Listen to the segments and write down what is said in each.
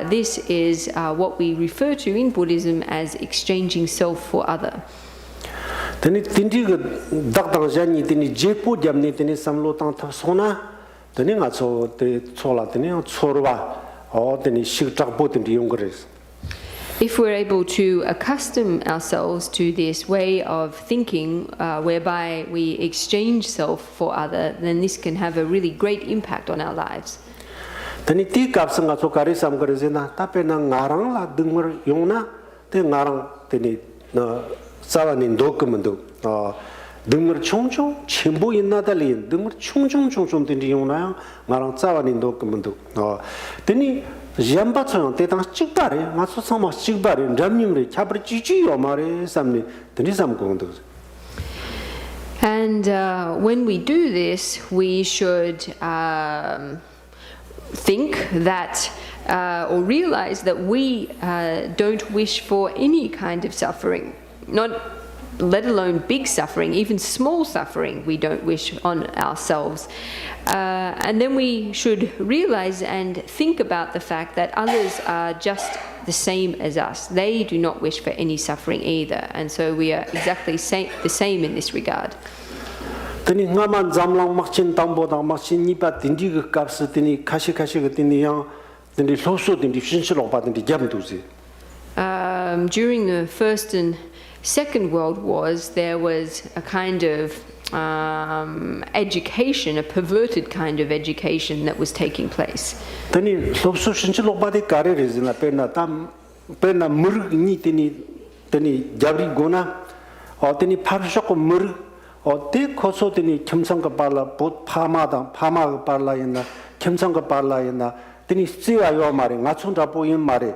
This is what we refer to in Buddhism as exchanging self for other. Teni tindi 그 dakdangzani teni jepo jamni teni samlo tang thasona teni nga cho te chola teni chorwa o teni shikchakpo teni yongres. If we're able to accustom ourselves to this way of thinking, whereby we exchange self for other, then this can have a really great impact on our lives. Teni ti kapsanga cho kari sam karizena tapena ngarang la dungmer yongna te ngarang teni na 사와닌 도금도 등물 총총 첨부 있나달린 등물 총총 된지 용나요 나랑 사와닌 도금도 되니 잠바처럼 대당 찍바래 맞서 삼아 찍바래 잠님을 잡을 찌찌요 말에 삼니 되니 삼공도. And when we do this, we should think that or realize that we don't wish for any kind of suffering. Not let alone big suffering, even small suffering we don't wish on ourselves. And then we should realize and think about the fact that others are just the same as us. They do not wish for any suffering either. And so we are exactly the same in this regard. Teni ngaman zamlang makchin tamboda makchin nipa tindi 그 값을 teni kashi 그 teni yang teni loso teni shinshilo pa teni jamduzi. During the First and Second World Wars, there was a kind of education, a perverted kind of education that was taking place. Teni loso shinshilo pa de karerizina pena murni teni jabri gona o teni parshoko mur o te koso teni kimsanga parla bot pamaga parla ina kimsanga parla ina teni siwa yo mare ngachon rapo yin mare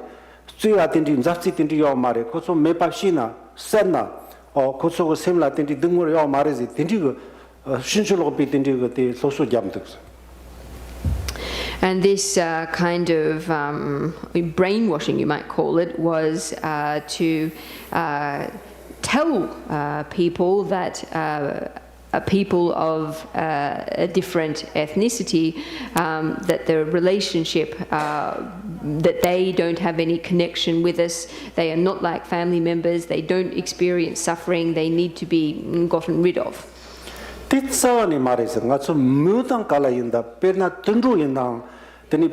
siwa teni zapsi teni yo mare koso mepapshina senna o koso go semla teni dungor yo mare zi teni go shinsholo bi teni go te loso jamdu. And this kind of brainwashing, you might call it, was to tell people that people of a different ethnicity, that the relationship, that they don't have any connection with us, they are not like family members, they don't experience suffering, they need to be gotten rid of. Titsawani 말해서 ngacho 무당 갈라인다 페나 던로인다 teni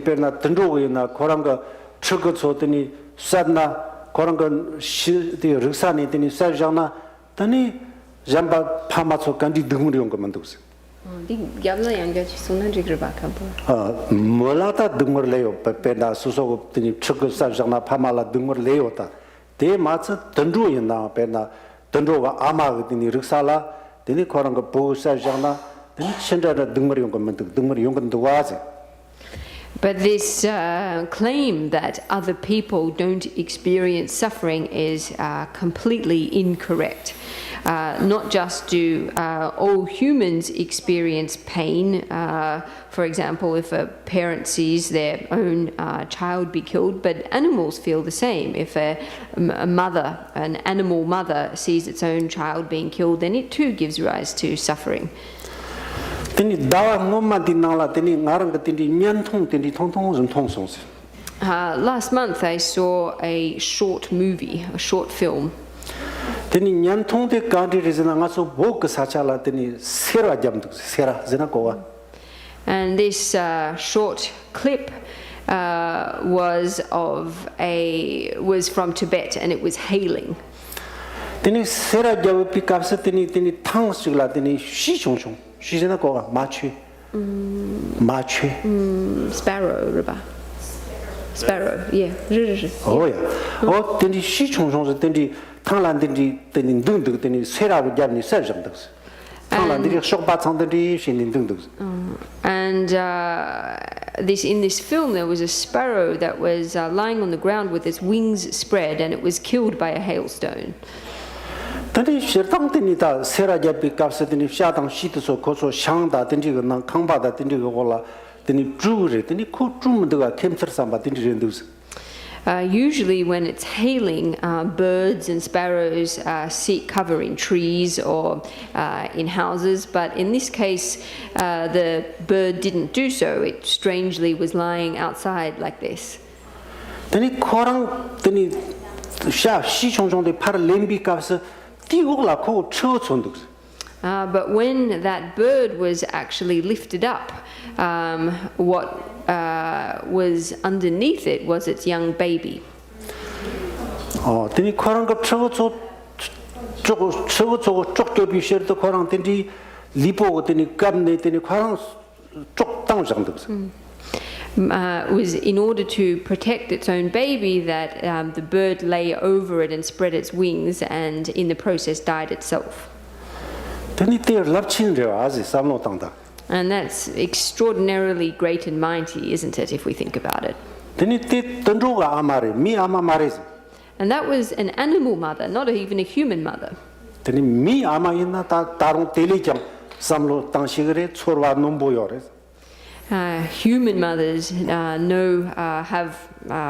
perna 던로인다 그런가 저거서 teni sad나 그런가 시디 르산이 teni 살장나 teni 잠바 파마초 간디 등물이 온 것만 두세. 디 갸블라 양가치 손난 지그르 바카보. 몰라다 등물래요. 페나 수소고 teni 저거 살장나 파마라 등물래요다. 대 마츠 던로인다 페나 던로가 아마 teni 르살라 teni 그런가 보살장나 teni 신자라 등물이 온 것만 등물이 온 건도 와지. But this claim that other people don't experience suffering is completely incorrect. Not just do all humans experience pain. For example, if a parent sees their own child be killed, but animals feel the same. If a mother, an animal mother, sees its own child being killed, then it too gives rise to suffering. Last month I saw a short movie, a short film. And this short clip was from Tibet, and it was hailing. Sparrow, riba. Sparrow, yeah. Oh yeah. Oh, teni shi chong chong teni tanglan teni dung dung teni sera bu jam ni ser jam dux. Tanglan teni shok ba chang teni shin ni dung dux. And in this film there was a sparrow that was lying on the ground with its wings spread, and it was killed by a hailstone. teni shirtang teni ta sera jabi kapsa teni shatang shitso koso shangda teni go nang kangba da teni go la teni zhure teni ko zhum de ga kemser samba teni rendus. Usually when it's hailing, birds and sparrows seek cover in trees or in houses, but in this case the bird didn't do so. It strangely was lying outside like this. Teni korang teni sha shi chong de par lembi kaps ti la ko cho chonduk. But when that bird was actually lifted up, what was underneath it was its young baby. Teni korang ka cho bi sher to korang teni lipo teni kamne teni korang chok tang jang de. Was in order to protect its own baby that the bird lay over it and spread its wings, and in the process died itself. And that's extraordinarily great and mighty, isn't it, if we think about it? And that was an animal mother, not even a human mother. Human mothers have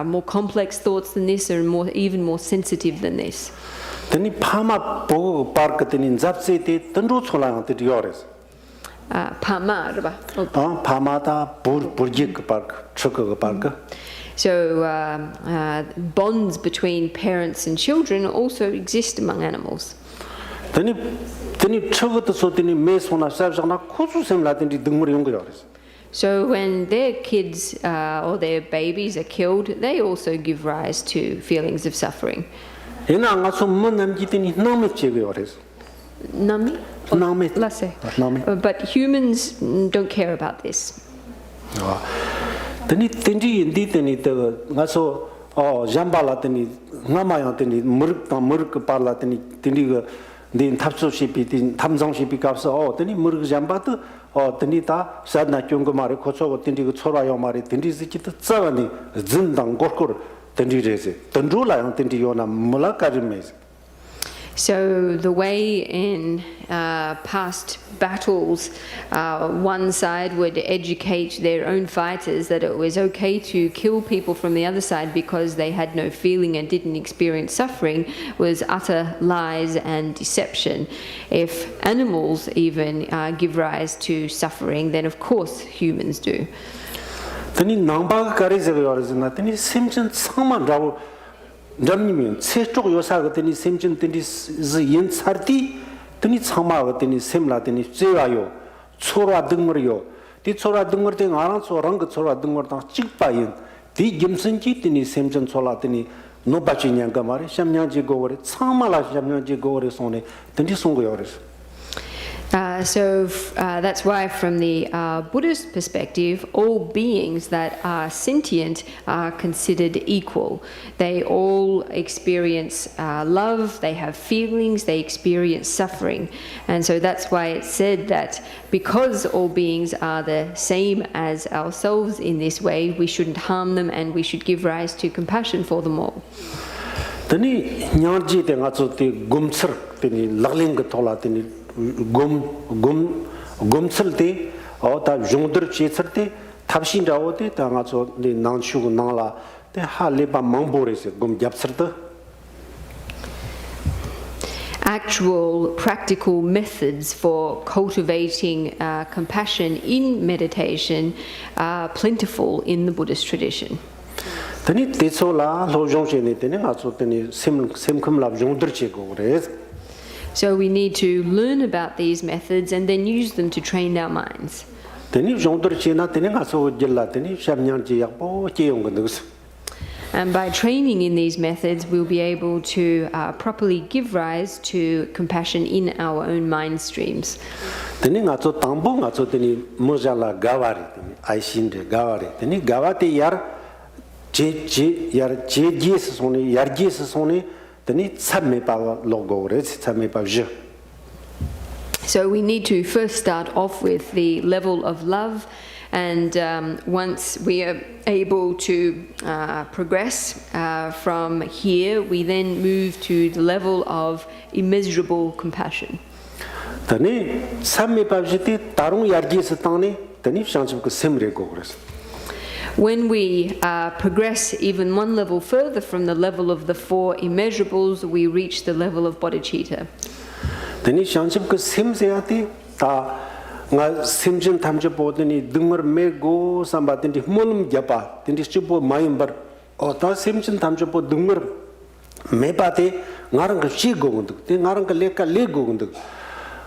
more complex thoughts than this, or even more sensitive than this. So bonds between parents and children also exist among animals. So when their kids or their babies are killed, they also give rise to feelings of suffering. Nami? But humans don't care about this. So the way in past battles, one side would educate their own fighters that it was okay to kill people from the other side because they had no feeling and didn't experience suffering, was utter lies and deception. If animals even give rise to suffering, then of course humans do. 세쪽 요사가 되니 샘진 되니 연살디 되니 참마가 되니 샘라 되니 쇠와요 초라 등머리요 디 초라 등머리 등 안한 초랑 그 초라 등머리 당 찍바인 디 김선지 되니 샘진 초라 되니 노바치냐가 말이 샴냐지 고거리 참마라 샴냐지 고거리 손에 되니 송고요레. So that's why from the Buddhist perspective, all beings that are sentient are considered equal. They all experience love, they have feelings, they experience suffering. And so that's why it's said that because all beings are the same as ourselves in this way, we shouldn't harm them and we should give rise to compassion for them all. gomselde ta jongder chetserte tabshin rawote ta nga so ni nanshu nangla te hale ba mangbore se gom japserte. Actual practical methods for cultivating compassion in meditation are plentiful in the Buddhist tradition. Tani tesola lojong ne tene nga so tene semkham lab jongder che go re. So we need to learn about these methods and then use them to train our minds. And by training in these methods, we'll be able to properly give rise to compassion in our own mind streams. So we need to first start off with the level of love, and once we are able to progress from here, we then move to the level of immeasurable compassion. When we progress even one level further from the level of the four immeasurables, we reach the level of bodhicitta. Then shanship 그 샘세야티 다nga semjin tamje bodeni dumar mego sambatinti molum japa tinti chipo maimbar ota semjin tamje bo dumar mebate ngarang chi gogunduk te ngarang leka le gogunduk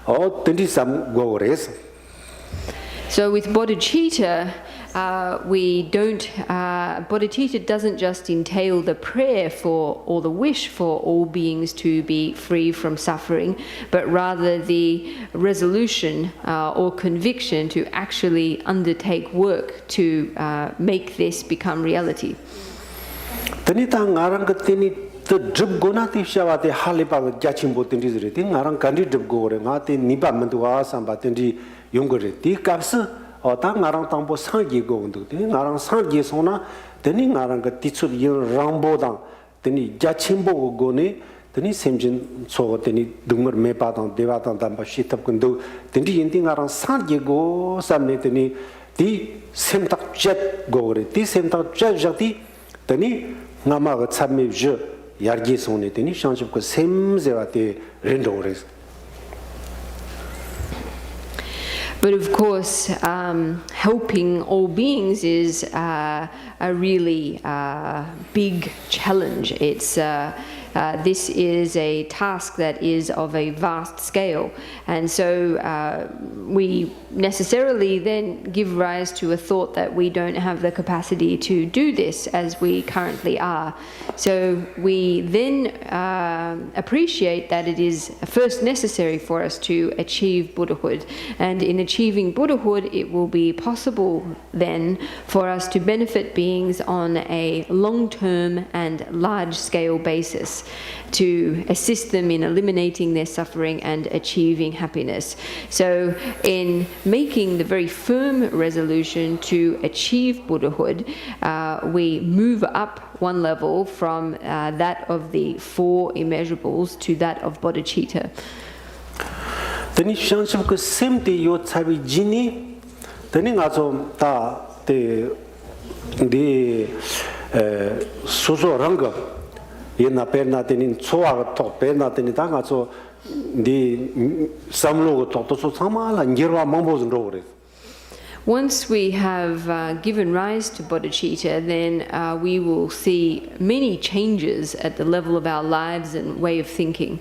o tinti sam gogores. So with bodhicitta, we don't, bodhicitta doesn't just entail the prayer for or the wish for all beings to be free from suffering, but rather the resolution or conviction to actually undertake work to make this become reality. Tanita ngarang katini the drip gona ti shawate halipang jachim botinti zre ti ngarang kandi drip gore ngate nipa mandwa sambatinti yongore ti kapsa ota ngarang tangpo sangi go undu ti ngarang sangi sona teni ngarang ka tichut yin rambo dang teni jachimbo go ne teni semjin so teni dumar mepa dang deva dang damba shitap kundu teni yinti ngarang sangi go samne teni ti semtak jet go re ti semtak jet jati teni ngama ga chame je yargi sone teni shanship ko semzewa te rendo res. But of course, helping all beings is a really big challenge. It's this is a task that is of a vast scale, and so we necessarily then give rise to a thought that we don't have the capacity to do this as we currently are. So we then appreciate that it is first necessary for us to achieve Buddhahood, and in achieving Buddhahood it will be possible then for us to benefit beings on a long-term and large-scale basis, to assist them in eliminating their suffering and achieving happiness. So in making the very firm resolution to achieve Buddhahood, we move up one level from that of the four immeasurables to that of bodhicitta. Teni shanship ko semte yo chabi jini teni ngaso ta te de soso ranga yena perna teni choa to perna teni ta ngaso di samlo to to so samala ngirwa mambo zro re. Once we have given rise to bodhicitta, then we will see many changes at the level of our lives and way of thinking.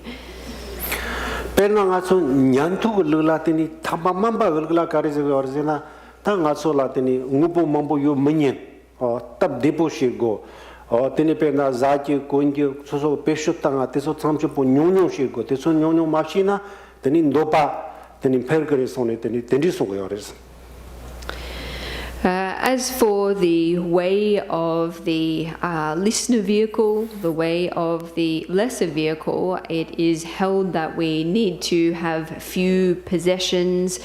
Perna ngaso nyantu lula teni tamamamba gulgla karize orzena ta ngaso la teni ngupo mambo yo menyen o tab depo shirgo o teni perna zaji kongi soso pesho tanga teso tsamcho po nyonyo shirgo teso nyonyo mashina teni ndopa teni pergare sone teni tendi songo yores. As for the way of the listener vehicle, the way of the lesser vehicle, it is held that we need to have few possessions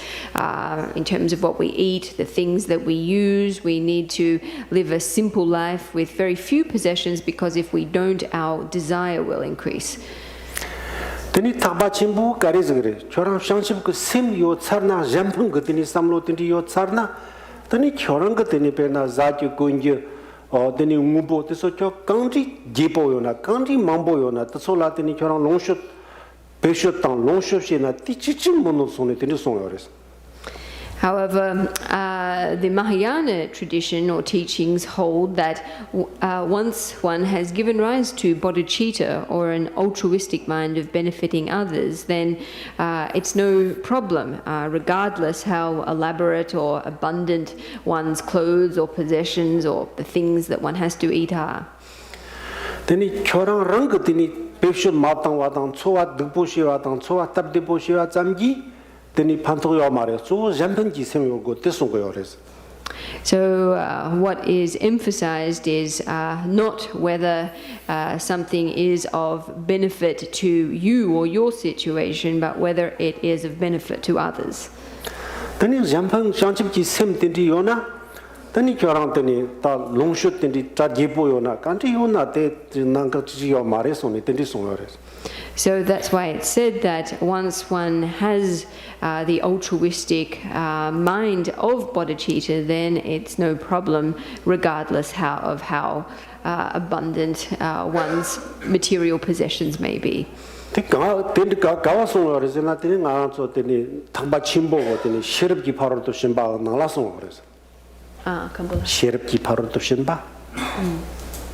in terms of what we eat, the things that we use. We need to live a simple life with very few possessions, because if we don't, our desire will increase. Teni takba chimbu karize gre choram shanship ko sim yo tsarna jampung ko teni samlo teni yo tsarna tani chorang ka teni pena zaji kunji o teni ngubo teso cho kanji jipo yo na kanji mambo yo na teso la teni chorang longshot peshot tang longshot she na ti chichim mono sone teni song yores. However, the Mahayana tradition or teachings hold that once one has given rise to bodhicitta, or an altruistic mind of benefiting others, then it's no problem, regardless how elaborate or abundant one's clothes or possessions or the things that one has to eat are. Teni chorang rang ka teni peshot matang watang chowa dukpo she watang chowa tab depo she wa zamgi So what is emphasized is not whether something is of benefit to you or your situation, but whether it is of benefit to others. So that's why it's said that once one has the altruistic mind of bodhicitta, then it's no problem, regardless of how abundant one's material possessions may be. 가와송을 그래서 나 때는 가서 때니 당바 침보고 때니 시럽기 바로도 신바 나라송 그래서 Gampopa. 시럽기 바로도 신바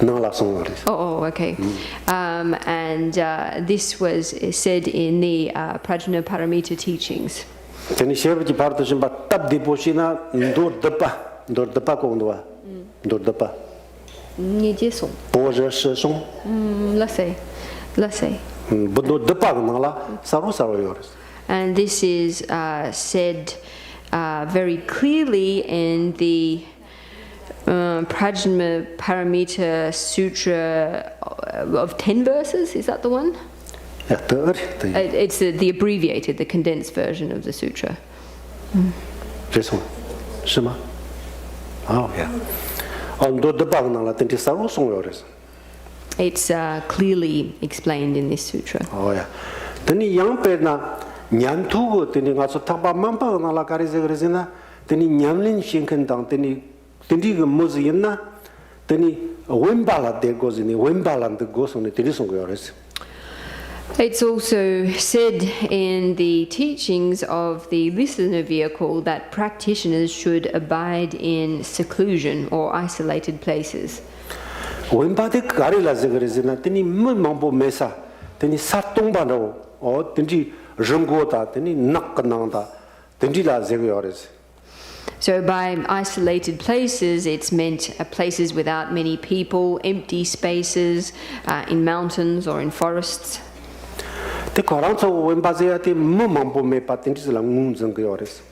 나라송 그래서 Oh, okay. And this was said in the Prajna Paramita teachings. 때니 시럽기 바로도 신바 답디 보시나 돌더파 공도와 돌더파 보저스송 Let's say. And this is said very clearly in the Prajna Paramita Sutra of 10 verses. Is that the one? It's the abbreviated, the condensed version of the sutra. It's clearly explained in this sutra. Oh yeah. Teni yang perna nyam tu teni ngaso takba mampa ngala karise gresina teni nyamlin shinken dang teni ge mozi yenna teni wembala de gozini wembala de gosone teni songo yores. It's also said in the teachings of the listener vehicle that practitioners should abide in seclusion or isolated places. 왼바데 가리라서 그러잖아. 되니 뭐 mambo 메사. 되니 사똥바로 된지 정고다. 되니 낙근나다. 된지라 제거여레스. So by isolated places, it's meant places without many people, empty spaces, in mountains or in forests. 때 거랑서 왼바제한테 뭐 mambo 메파 된지라 문정거여레스.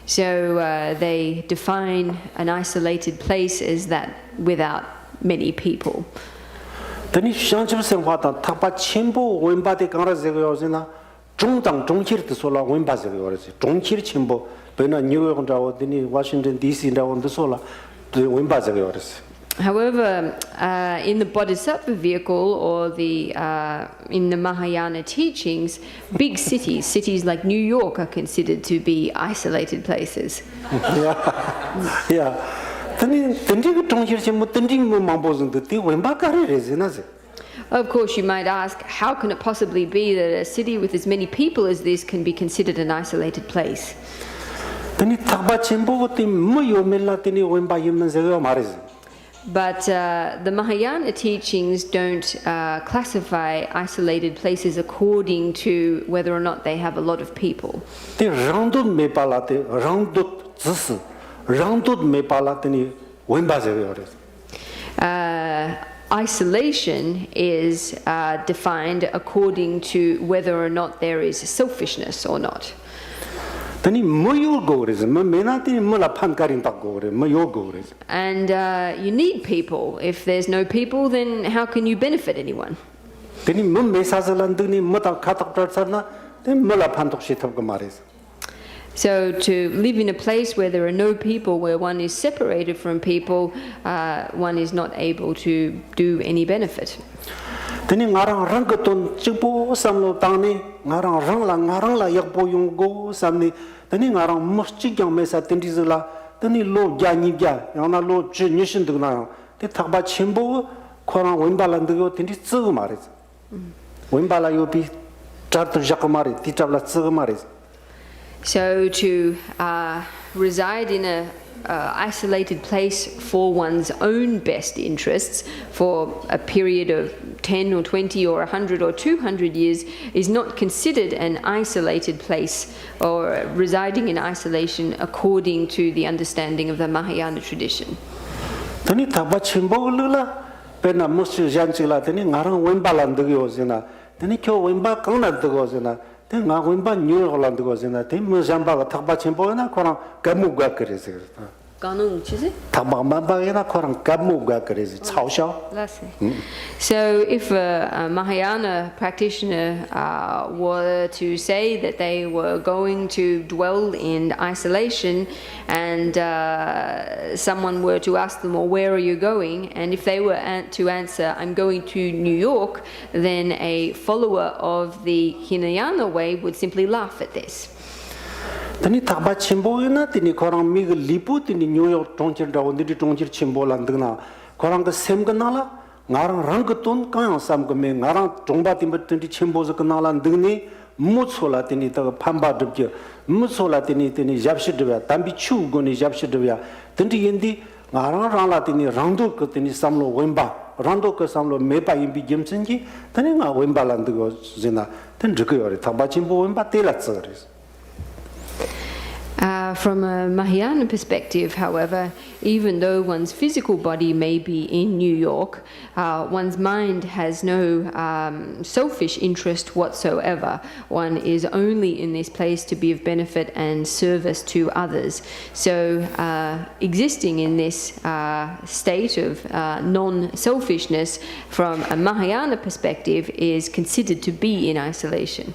So they define an isolated place as that without many people. Then shangju senhwata takpa chenpo wenbade gangra zegoyosena zhongdang zhongqir de sola wenba zegoyose zhongqir chenpo bena New York rawo deni Washington DC rawo de sola de wenba zegoyose. However, in the Bodhisattva vehicle or the in the Mahayana teachings, big cities like New York are considered to be isolated places. Yeah. Of course, you might ask, how can it possibly be that a city with as many people as this can be considered an isolated place? But the Mahayana teachings don't classify isolated places according to whether or not they have a lot of people. Isolation is defined according to whether or not there is selfishness or not. And you need people. If there's no people, then how can you benefit anyone? So to live in a place where there are no people, where one is separated from people, one is not able to do any benefit. So to reside in a isolated place for one's own best interests for a period of 10 or 20 or 100 or 200 years is not considered an isolated place or residing in isolation according to the understanding of the Mahayana tradition. Ganung, is it? 타바만바에나 코랑 감무가 그래서 차오샤. So if a Mahayana practitioner were to say that they were going to dwell in isolation and someone were to ask them, well, where are you going? And if they were to answer, I'm going to New York, then a follower of the Hinayana way would simply laugh at this. Tani taba chimboina tini korang mig lipu tini New York tongchir dawo nidi tongchir chimbolan degna korang ka sem kanala ngarang rang ton kayang sam ka me ngarang tongba timba tini chimboza kanala degni mutsola tini ta pamba dubje mutsola tini japshi dubya tambi chu goni japshi dubya tini yendi ngarang rangla tini rangdo ka tini samlo wemba rangdo ka samlo mepa imbi gemsenji tani nga wemba lan dego zina tani rikyo taba chimbo wemba tela tsagris. From a Mahayana perspective, however, even though one's physical body may be in New York, one's mind has no selfish interest whatsoever. One is only in this place to be of benefit and service to others. So existing in this state of non-selfishness from a Mahayana perspective is considered to be in isolation.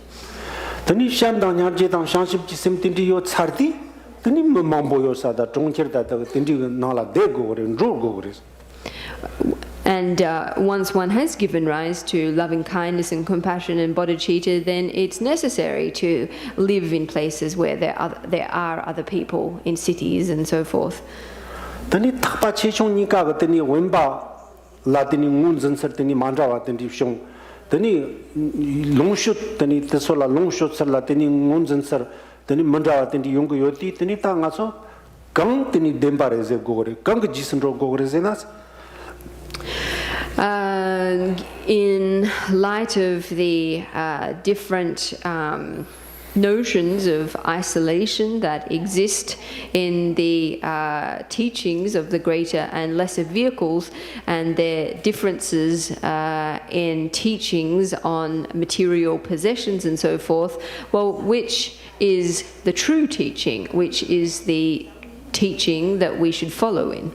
Tani shamdang nyarje dang shangship chi sim tindi yo tsardi tani mambo yo sada tongchir da ta tindi nala de go re ro go re. And once one has given rise to loving kindness and compassion and bodhicitta, then it's necessary to live in places where there are other people, in cities and so forth. Tani takpa chechong nika ga tani wenba la tani ngun zansar tani mandrawa tani shong tani longshot tani tesola longshot sarla tani ngun zansar tani mandrawa tani yong yoti tani ta nga so gang tani dembare ze go re gang jisen ro go re zenas. In light of the different notions of isolation that exist in the teachings of the greater and lesser vehicles and their differences in teachings on material possessions and so forth, well, which is the true teaching, which is the teaching that we should follow in?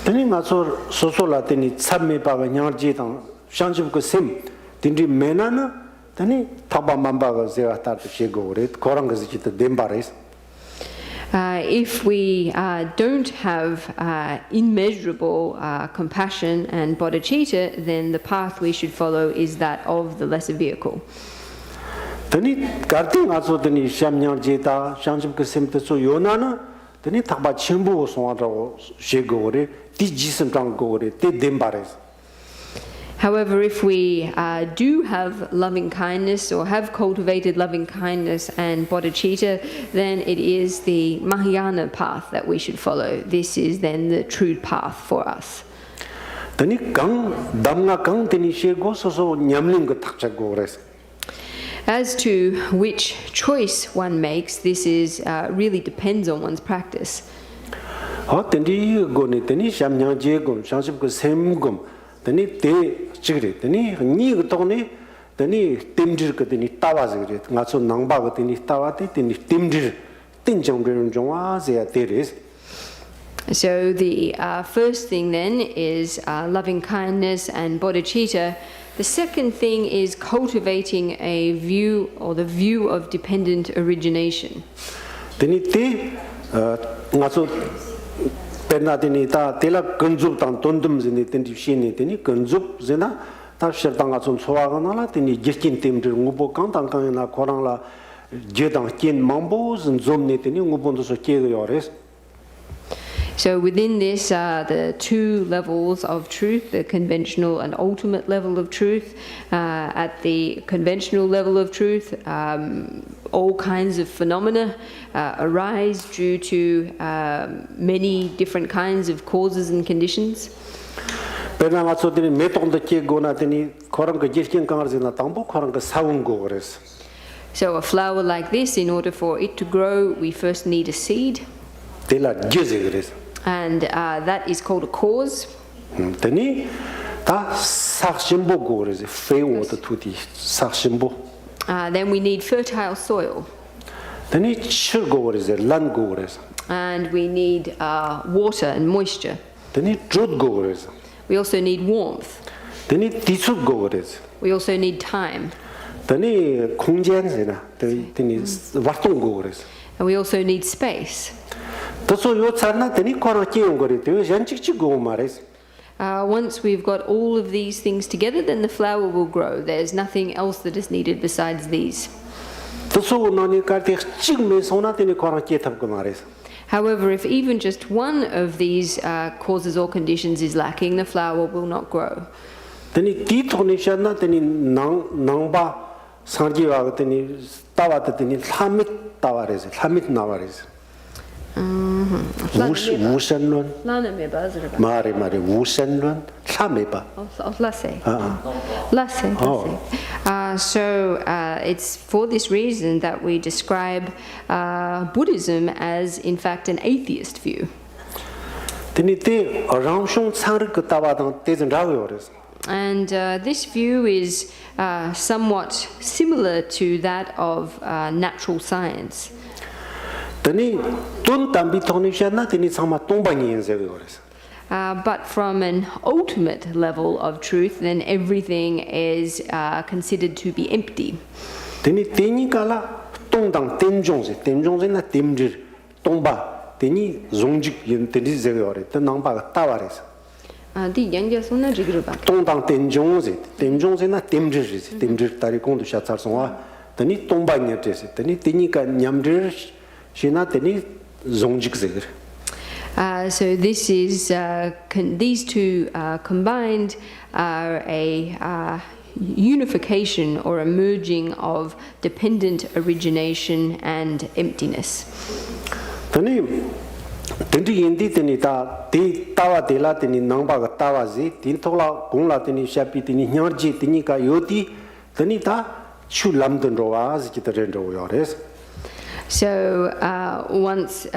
Tani nga so la tani tsamme pa ga nyarje tang shanjib ko sim tindi mena na tani taba mamba ga zera ta she go re korang ga ji ta dembares. If we don't have immeasurable compassion and bodhicitta, then the path we should follow is that of the lesser vehicle. Tani karti nga so tani sham nyarje ta shanjib ko sim ta so yona na tani taba chimbo so wa she go re. However, if we do have loving kindness or have cultivated loving kindness and bodhicitta, then it is the Mahayana path that we should follow. This is then the true path for us. As to which choice one makes, this is really depends on one's practice. Tendi goni teni shamnyang je gom shangship ko sem gom teni te chigre teni ni go toni teni timjir ko teni tawa zigre nga so nangba ko teni tawa te teni timjir tinjong ge jongwa ze teres. So the first thing then is loving kindness and bodhicitta. The second thing is cultivating a view or the view of dependent origination. Teni te nga so Pernadini ta tela ganzub tang tondum zini tendi shini teni ganzub zina ta sherdanga son soaganala teni jirkin temdir ngubo kang tang kang na korang la jedang kin mambo zin zomne teni ngubo so kege yores. So within this are the two levels of truth, the conventional and ultimate level of truth. At the conventional level of truth, all kinds of phenomena arise due to many different kinds of causes and conditions. So a flower like this, in order for it to grow, we first need a seed. And that is called a cause. Then we need fertile soil. And we need water and moisture. 되니 좁고 그래서. We also need warmth. 되니 뒤sup고 그래서. We also need time. 되니 공간이나 되니 활동고 그래서. And we also need space. 또서 요 차나 되니 코로나기온 거리 되게 잔직직고 말이지. Once we've got all of these things together, then the flower will grow. There's nothing else that is needed besides these. 또서 너니까 되게 찍면서나 되니 코로나기 탑고 말이지. However, if even just one of these causes or conditions is lacking, the flower will not grow. 되니 뒤토니샤나 되니 낭바 상지와 되니 따와더니 3m 따와래서 3m 나와래서. 우선론 말이 우선론 3m. So it's for this reason that we describe Buddhism as in fact an atheist view. And this view is somewhat similar to that of natural science. But from an ultimate level of truth, then everything is considered to be empty. So this is these two combined are a unification or a merging of dependent origination and emptiness. So once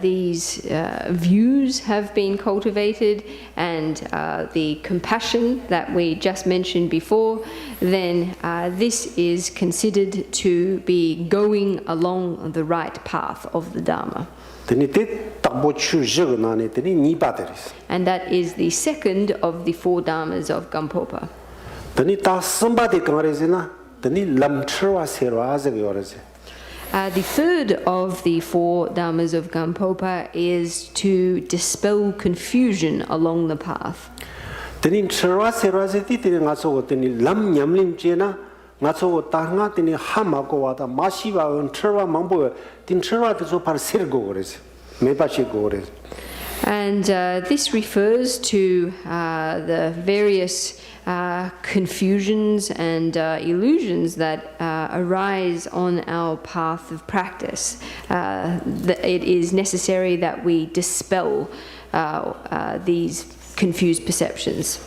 these views have been cultivated and the compassion that we just mentioned before, then this is considered to be going along the right path of the Dharma. And that is the second of the four Dharmas of Gampopa. The third of the four Dharmas of Gampopa is to dispel confusion along the path. And this refers to the various confusions and illusions that arise on our path of practice. It is necessary that we dispel these confused perceptions.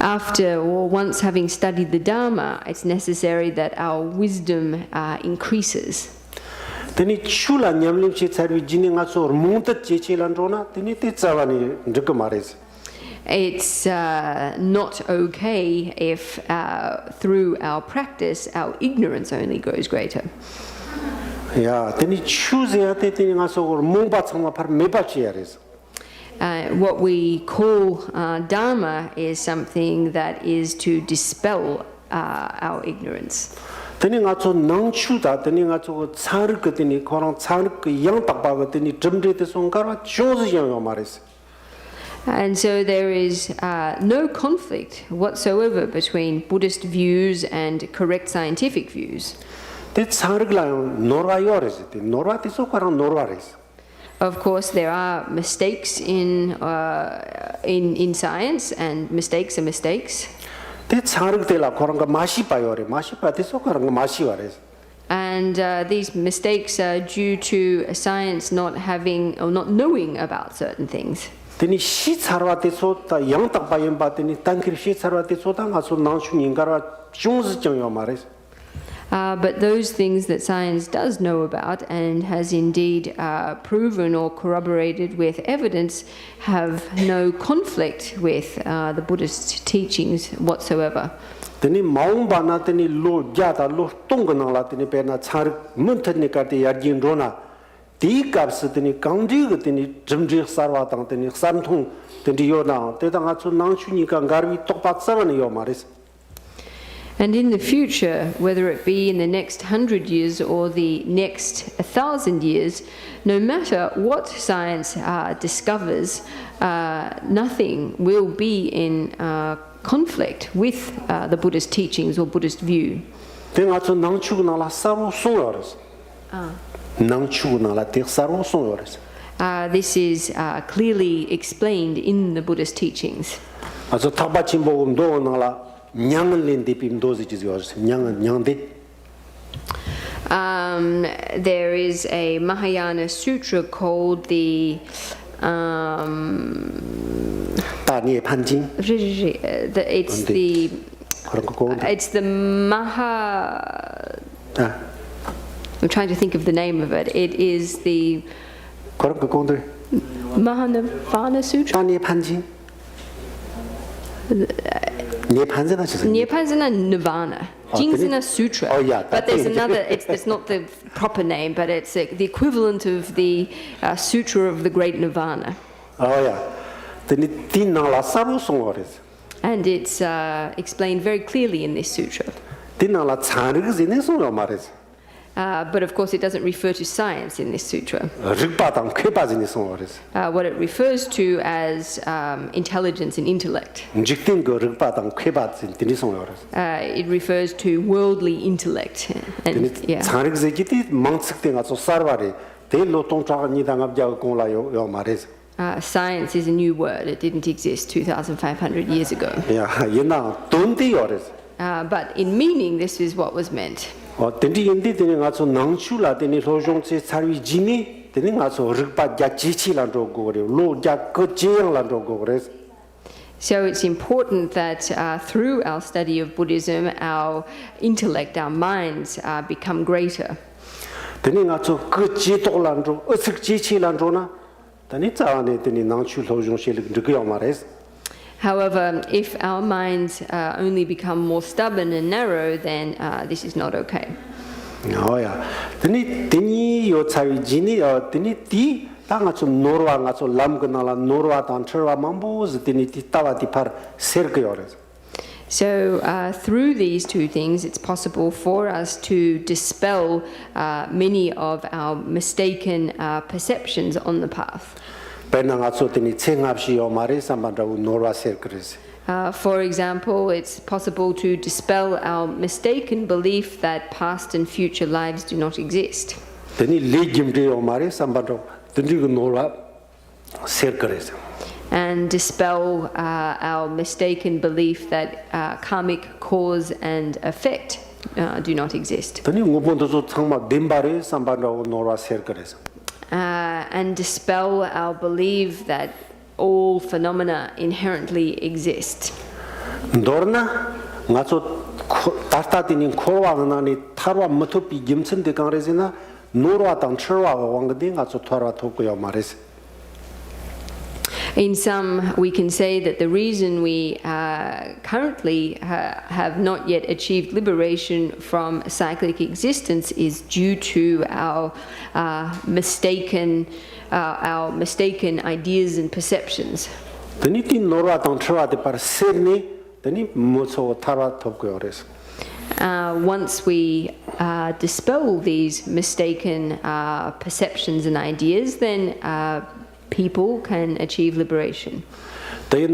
After or once having studied the Dharma, it's necessary that our wisdom increases. It's not okay if through our practice our ignorance only grows greater. What we call Dharma is something that is to dispel our ignorance. And so there is no conflict whatsoever between Buddhist views and correct scientific views. Of course, there are mistakes in science, and mistakes are mistakes. And these mistakes are due to science not having or not knowing about certain things. But those things that science does know about and has indeed proven or corroborated with evidence have no conflict with the Buddhist teachings whatsoever. Teni maungbana teni lo jata lo tongana teni pena char muntanika te yarjin rona di caps teni kangji teni jumji sarwa tang teni samtung teni yona te tanga chu nangchuni ka garwi tokpat sarani yo maris. And in the future, whether it be in the next 100 years or the next 1,000 years, no matter what science discovers, nothing will be in conflict with the Buddhist teachings or Buddhist view. Tenga chu nangchu na la saru sonyoris. Nangchu na la te saru sonyoris. This is clearly explained in the Buddhist teachings. Also taba chimbo do na la nyanglin de pim dozi jizos nyangde. There is a Mahayana sutra called the it's the Maha. I'm trying to think of the name of it. It is the Mahanavana Sutra. Nyepanzana Nirvana. Jinsana Sutra. Oh, yeah, but there's another, it's not the proper name, but it's the equivalent of the Sutra of the Great Nirvana. Oh, yeah. And it's explained very clearly in this sutra. But of course, it doesn't refer to science in this sutra. What it refers to as intelligence and intellect. It refers to worldly intellect. And, yeah. Science is a new word. It didn't exist 2,500 years ago. But in meaning, this is what was meant. So it's important that through our study of Buddhism, our intellect, our minds become greater. However, if our minds only become more stubborn and narrow, then this is not okay. Oh yeah. So through these two things, it's possible for us to dispel many of our mistaken perceptions on the path. For example, it's possible to dispel our mistaken belief that past and future lives do not exist. And dispel our mistaken belief that karmic cause and effect do not exist. And dispel our belief that all phenomena inherently exist. In sum, we can say that the reason we currently have not yet achieved liberation from cyclic existence is due to our mistaken ideas and perceptions. Once we dispel these mistaken perceptions and ideas, then people can achieve liberation. So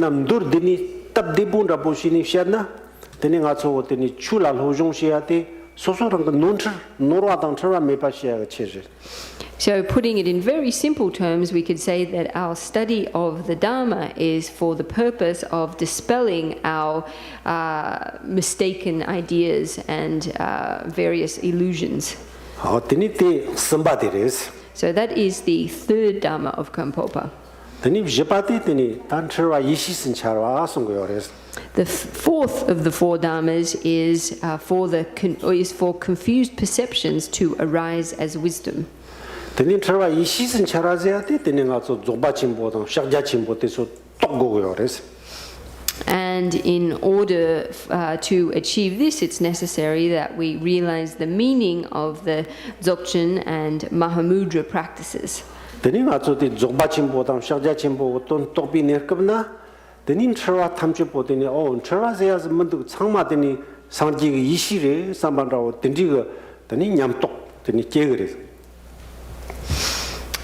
putting it in very simple terms, we could say that our study of the Dharma is for the purpose of dispelling our mistaken ideas and various illusions. So that is the third Dharma of Gampopa. The fourth of the four Dharmas is for confused perceptions to arise as wisdom. And in order to achieve this, it's necessary that we realize the meaning of the Dzogchen and Mahamudra practices. Teni nga tso ti dzogba chimbo tam shakja chimbo ton topi nerkabna teni chirwa tamche po teni chirwa seya se mandu changma teni sangji ge ishi re samban rawo teni ge teni nyamtok teni kegre.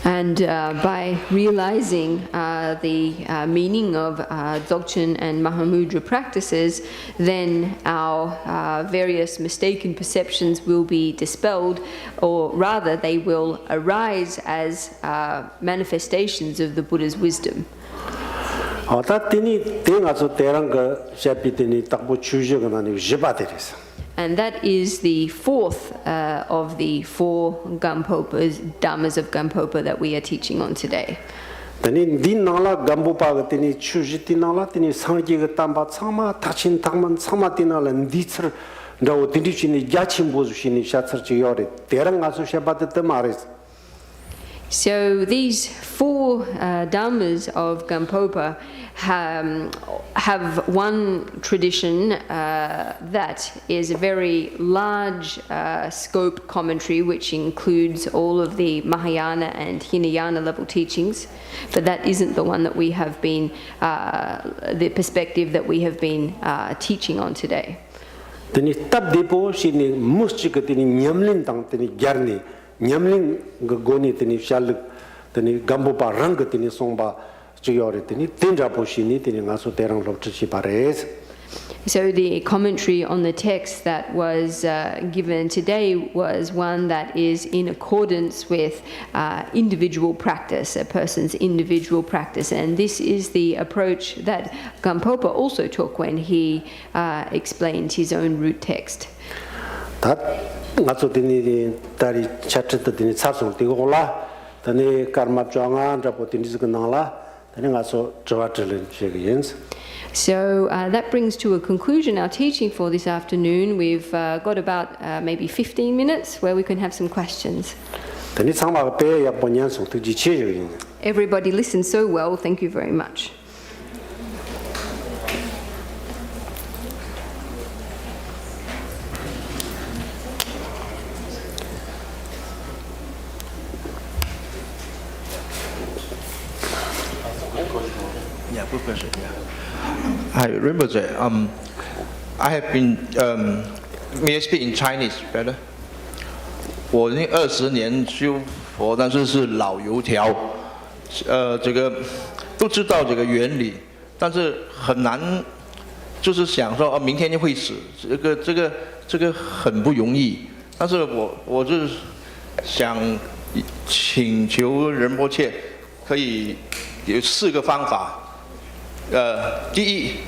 And by realizing the meaning of Dzogchen and Mahamudra practices, then our various mistaken perceptions will be dispelled, or rather they will arise as manifestations of the Buddha's wisdom. 다 teni tenga so terang ge shapi teni takbo chuje ge nani jiba teres. And that is the fourth of the four Gampopas, Dharmas of Gampopa that we are teaching on today. Teni din nala Gampopa ge teni chuje ti nala teni sangji ge tamba chama tachin tangman chama ti nala nditser ndawo teni chini yachim bozu shini shatsar chi yore terang aso shaba te mares. So these four Dharmas of Gampopa have one tradition that is a very large scope commentary, which includes all of the Mahayana and Hinayana level teachings, but that isn't the one that we have been, the perspective that we have been teaching on today. Teni tab depo shini muschik teni nyamlin tang teni gyarni nyamlin goni teni shalik teni Gampopa rang teni songba chiyore teni tenjapo shini teni ngaso terang lobchi pares. So the commentary on the text that was given today was one that is in accordance with individual practice, a person's individual practice, and this is the approach that Gampopa also took when he explained his own root text. 다 ngaso teni tari chatata teni tsasol ti gola teni karma changa drapo teni zgnala teni ngaso chawatlen chegiyens. So that brings to a conclusion our teaching for this afternoon. We've got about maybe 15 minutes where we can have some questions. teni changma pe ya ponyan so ti ji chegiyens. Everybody listened so well. Thank you very much. Yeah, good question. Yeah. Hi, Rinpoche. I have been. May I speak in Chinese better? 我那20年修佛，但是是老油条，这个都知道这个原理，但是很难，就是想说明天就会死，这个很不容易。但是我就是想请求仁波切可以有4个方法。第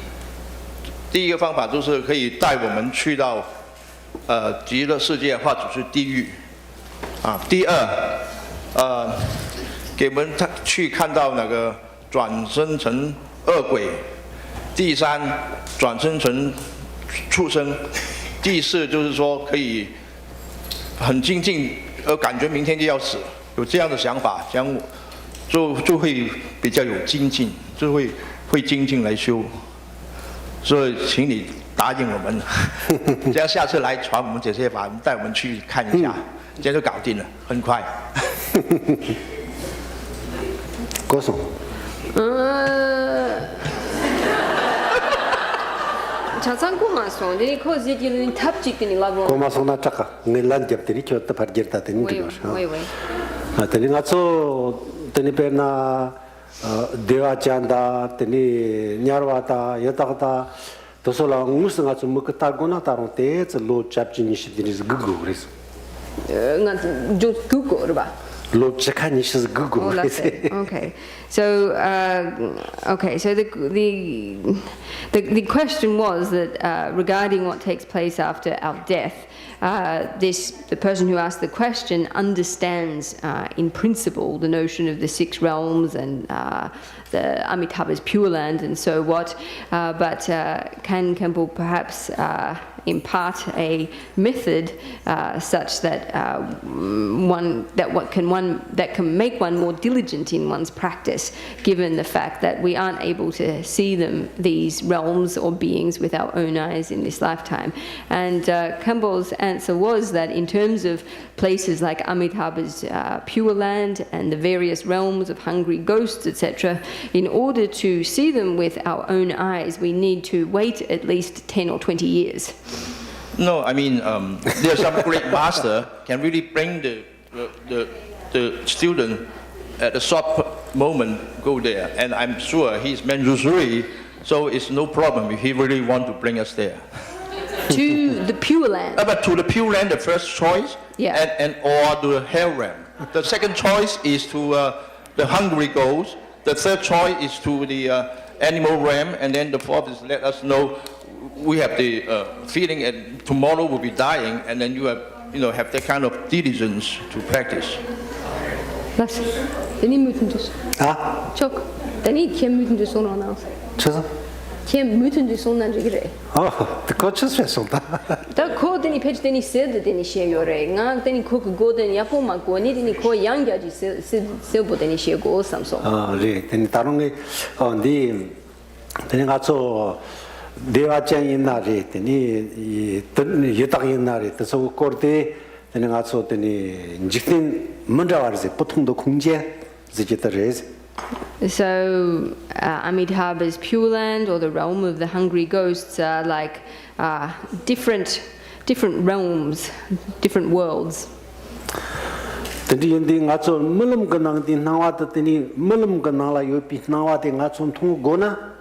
一个方法就是可以带我们去到极乐世界或者是地狱啊。第二，给我们去看到那个转生成恶鬼。第三，转生成畜生。第四就是说可以很精进，感觉明天就要死，有这样的想法，这样就会比较有精进，就会精进来修。所以请你答应我们，这样下次来传我们这些法，带我们去看一下，这样就搞定了，很快。高松。자상고마송 네 코지기는 탑직되는 라고 고마송나 착가 닐란 잡들이 켰다 파르게르다 되는 거죠. 아 되는 가서 되니페나 대화잔다 되니 냐르와다 여다가다 도솔라 무슨 가서 먹다고나 다른 때에 로 잡지니 시디니 그거 그래서 좀 그거 봐. Oh, that's it. Okay. So, so the question was that regarding what takes place after our death, the person who asked the question understands in principle the notion of the 6 realms and the Amitabha's Pure Land and so what, but can Khenpo perhaps impart a method such that that can make one more diligent in one's practice, given the fact that we aren't able to see these realms or beings with our own eyes in this lifetime. And Khenpo's answer was that in terms of places like Amitabha's Pure Land and the various realms of hungry ghosts, etc., in order to see them with our own eyes, we need to wait at least 10 or 20 years. No, I mean, there's some great master can really bring the student at a short moment go there, and I'm sure he's Manjusri, so it's no problem if he really want to bring us there. To the Pure Land. But to the Pure Land, the first choice, yeah. and or to the Hell Realm. The second choice is to the hungry ghost. The third choice is to the animal realm, and then the fourth is let us know we have the feeling that tomorrow we'll be dying, and then you have that kind of diligence to practice. Las, teni mütün düz. Çok, teni kem mütün düz son anals. 저서 kem mütün düz sondan jigre. 거쳐서 했습니다. 다 코 teni page teni sed teni sheyore. Nga teni 코 go teni yapo ma go ni teni 코 양가지 세보 teni shego samso. 네, teni 다른 게 네, teni 가서 대화장 옛날에 teni 이 여당 옛날에 그래서 거기 teni 가서 teni 직진 먼저 와서 보통도 공제 지지들을 So Amitabha's Pure Land or the realm of the hungry ghosts are like different realms, different worlds. 근데 인디 가서 물음 건낭디 나와더니 물음 건낭라 옆이 나와대 가서 통고나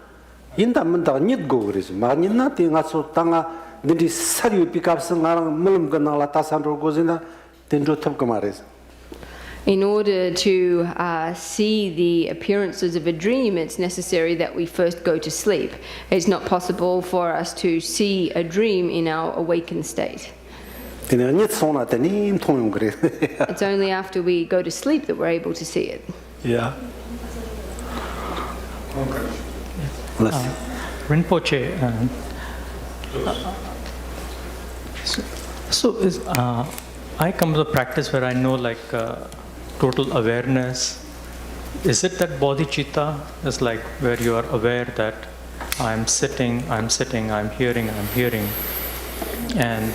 인담문다 닛고 그래서 많이나 때 가서 땅아 근데 사리 옆이 값은 나랑 물음 건낭라 다산로 고지나 된조 탑고 말해서 In order to see the appearances of a dream, it's necessary that we first go to sleep. It's not possible for us to see a dream in our awakened state. It's only after we go to sleep that we're able to see it. Yeah. Rinpoche, I come to a practice where I know total awareness. Is it that bodhicitta is like where you are aware that I'm sitting, I'm hearing, and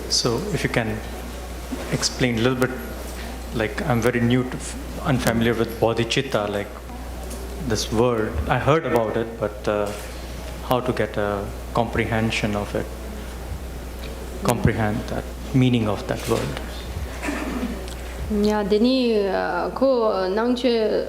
so if you can explain a little bit, I'm very unfamiliar with bodhicitta, this word. I heard about it, but how to get a comprehension of it, comprehend that meaning of that word. Yeah, deni ko nangche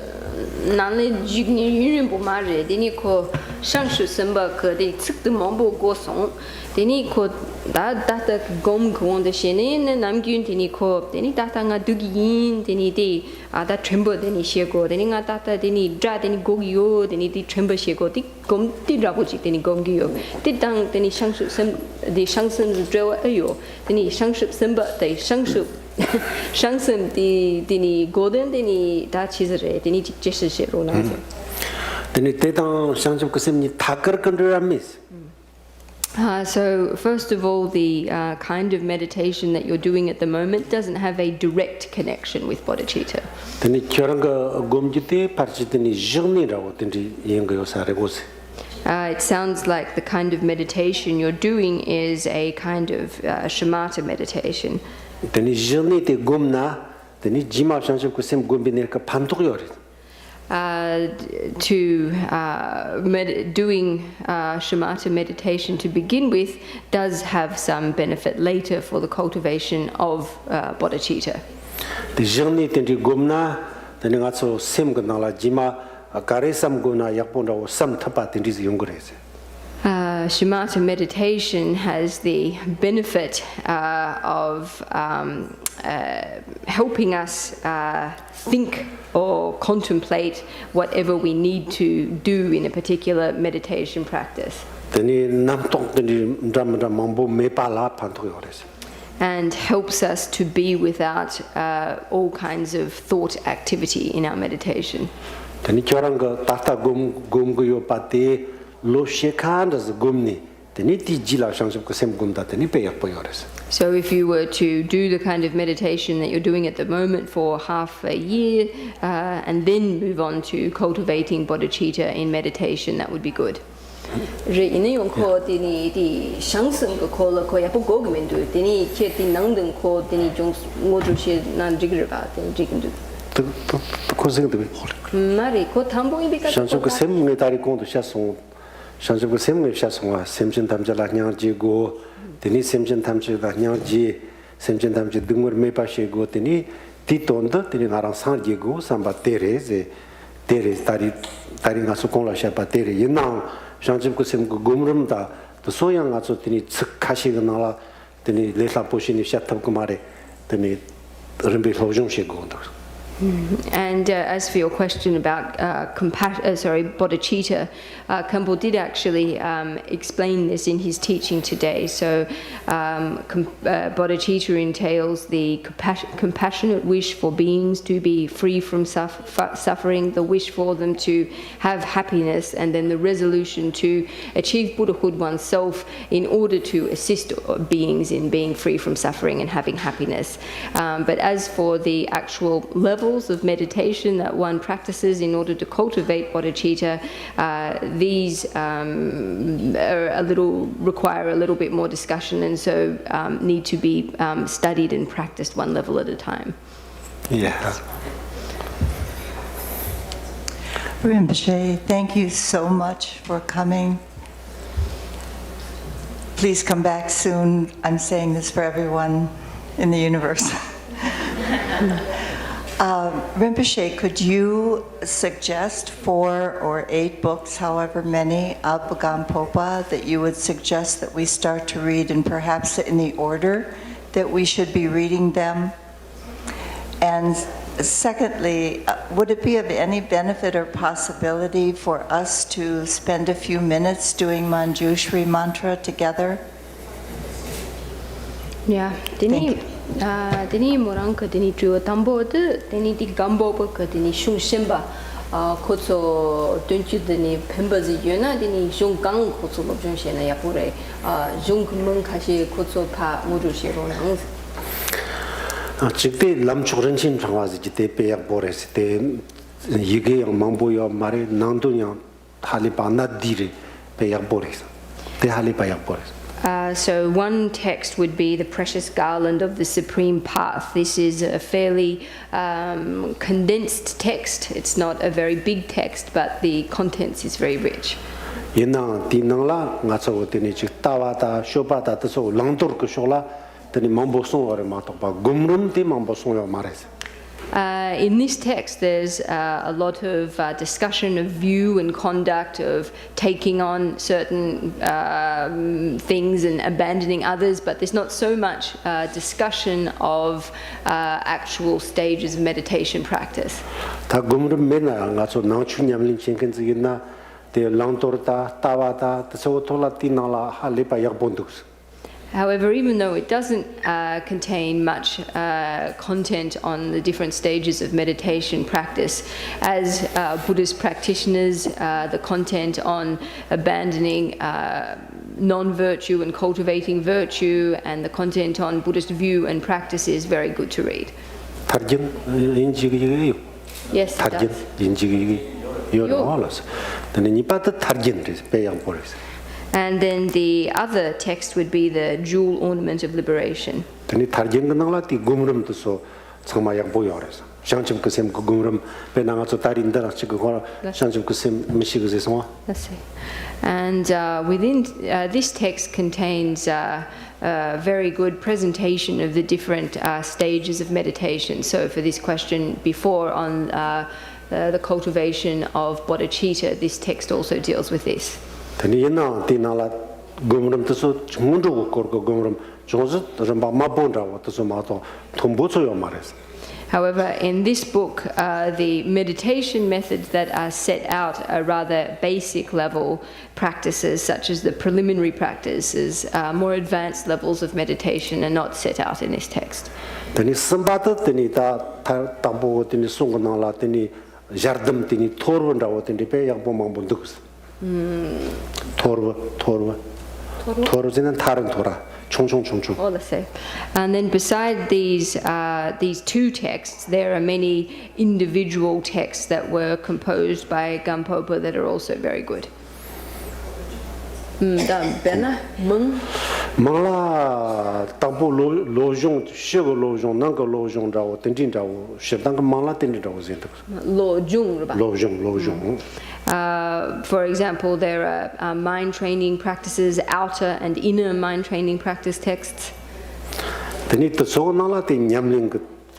nanle jigni yunren bo ma re deni ko shangshu semba ke de tsik de mambo go song deni ko da ta gom gong de shene ne namgyun deni ko deni da ta nga dugin deni de da trembo deni shego deni nga da ta deni dra deni gogyo deni de trembo shego di gom di ra bo ji deni gomgyo di dang deni shangshu sem de shangsem zrewa ayo deni shangshu semba de shangshu Shangsum dini golden dini da chizre dini jishse rona. Dini tetang shangsum kusemni takar kandramis. So first of all, the kind of meditation that you're doing at the moment doesn't have a direct connection with bodhicitta. Dini kyoranga gomjite parchitini jnirawo dini yengayo saregose. It sounds like the kind of meditation you're doing is a kind of shamatha meditation. Deni journey te gomna deni jima shanshu kusem gombiner ka pantok yori doing shamatha meditation to begin with does have some benefit later for the cultivation of bodhicitta. The journey te gomna deni ngaso sem gnala jima karesam gona yakponda sam thapa te ris yongres. Shamatha meditation has the benefit of helping us think or contemplate whatever we need to do in a particular meditation practice. and helps us to be without all kinds of thought activity in our meditation. Tani kyorang ka tata gom go yo pati lo shekandas gomni tani ti jila shangship ko sem gumda tani pe yak poyores. So if you were to do the kind of meditation that you're doing at the moment for half a year and then move on to cultivating bodhicitta in meditation, that would be good. Re ini yung ko tini di shangseng ko la ko ya po go gmen du tini che tin nang deng ko tini jong ngodu che nan jigre ba tini jigindu. Ko sing de Mari ko tambo ibi ka shangship ko sem nge tari ko do sha song shangship ko sem nge sha song semchen tamja la nyang ji go tini semchen tamja la nyang ji semchen tamja dungor me pa she go tini ti tonda tini narang sang ji go samba tereze tari nga su kong la sha pa tere yinang shangchib ko sem ko gumrum da to soyang nga so tini tsik kashi ga na la tini lesla poshi ni sha tab ko mare tini rimbe lojong she go ndo. And as for your question about bodhicitta, Khenpo did actually explain this in his teaching today. So bodhicitta entails the compassionate wish for beings to be free from suffering, the wish for them to have happiness, and then the resolution to achieve Buddhahood oneself in order to assist beings in being free from suffering and having happiness. But as for the actual levels of meditation that one practices in order to cultivate bodhicitta, these require a little bit more discussion, and so need to be studied and practiced one level at a time. Yeah. Rinpoche, thank you so much for coming. Please come back soon. I'm saying this for everyone in the universe. Rinpoche, could you suggest 4 or 8 books, however many, of Gampopa that you would suggest that we start to read, and perhaps in the order that we should be reading them? And secondly, would it be of any benefit or possibility for us to spend a few minutes doing Manjushri mantra together? Yeah. Thank you. Tini morang ka tini tuwa tambo de tini di Gampopa ka tini shung shimba kotso tunchu tini pemba zi yuna tini shung gang kotso lobjong she na yapure shung kumung kashi kotso pa mudu she ro nang. Chikte lam chukran chin changwa zi jite pe yak bore si te yige yang mambo ya mare nangdo yang hali pa na dire pe yak bore si te hali pa yak bore si. So one text would be the Precious Garland of the Supreme Path. This is a fairly condensed text. It's not a very big text, but the contents is very rich. Yena di nangla nga tso tini chik tawa ta shopa ta tso langtor ko shola tini mambo song ore ma to pa gumrum ti mambo song yo mare si. In this text, there's a lot of discussion of view and conduct, of taking on certain things and abandoning others, but there's not so much discussion of actual stages of meditation practice. Ta gumrum mena nga tso nang chu nyamlin chenken zi na te langtor ta tawa ta tso tola ti nala hali pa yak bondus. However, even though it doesn't contain much content on the different stages of meditation practice, as Buddhist practitioners, the content on abandoning non-virtue and cultivating virtue, and the content on Buddhist view and practice is very good to read. Yes, it does. And then the other text would be the Jewel Ornament of Liberation. Let's see. And within this text contains a very good presentation of the different stages of meditation. So for this question before on the cultivation of bodhicitta, this text also deals with this. However, However, in this book, the meditation methods that are set out are rather basic level practices, such as the preliminary practices. More advanced levels of meditation are not set out in this text. Tani sambata tani ta tambo tani sunganala tani jardam tani torvan rawo tani pe yang pomang bunduks. Torva 지는 다른 도라. 총총총총. All the same. And then beside these two texts, there are many individual texts that were composed by Gampopa that are also very good. 망라 담보 로종 시고 로종 난거 로종 라고 던진 라고 시당 망라 던진 라고 진다. 로종. For example, there are mind training practices, outer and inner mind training practice texts. Tani to so nala te nyamling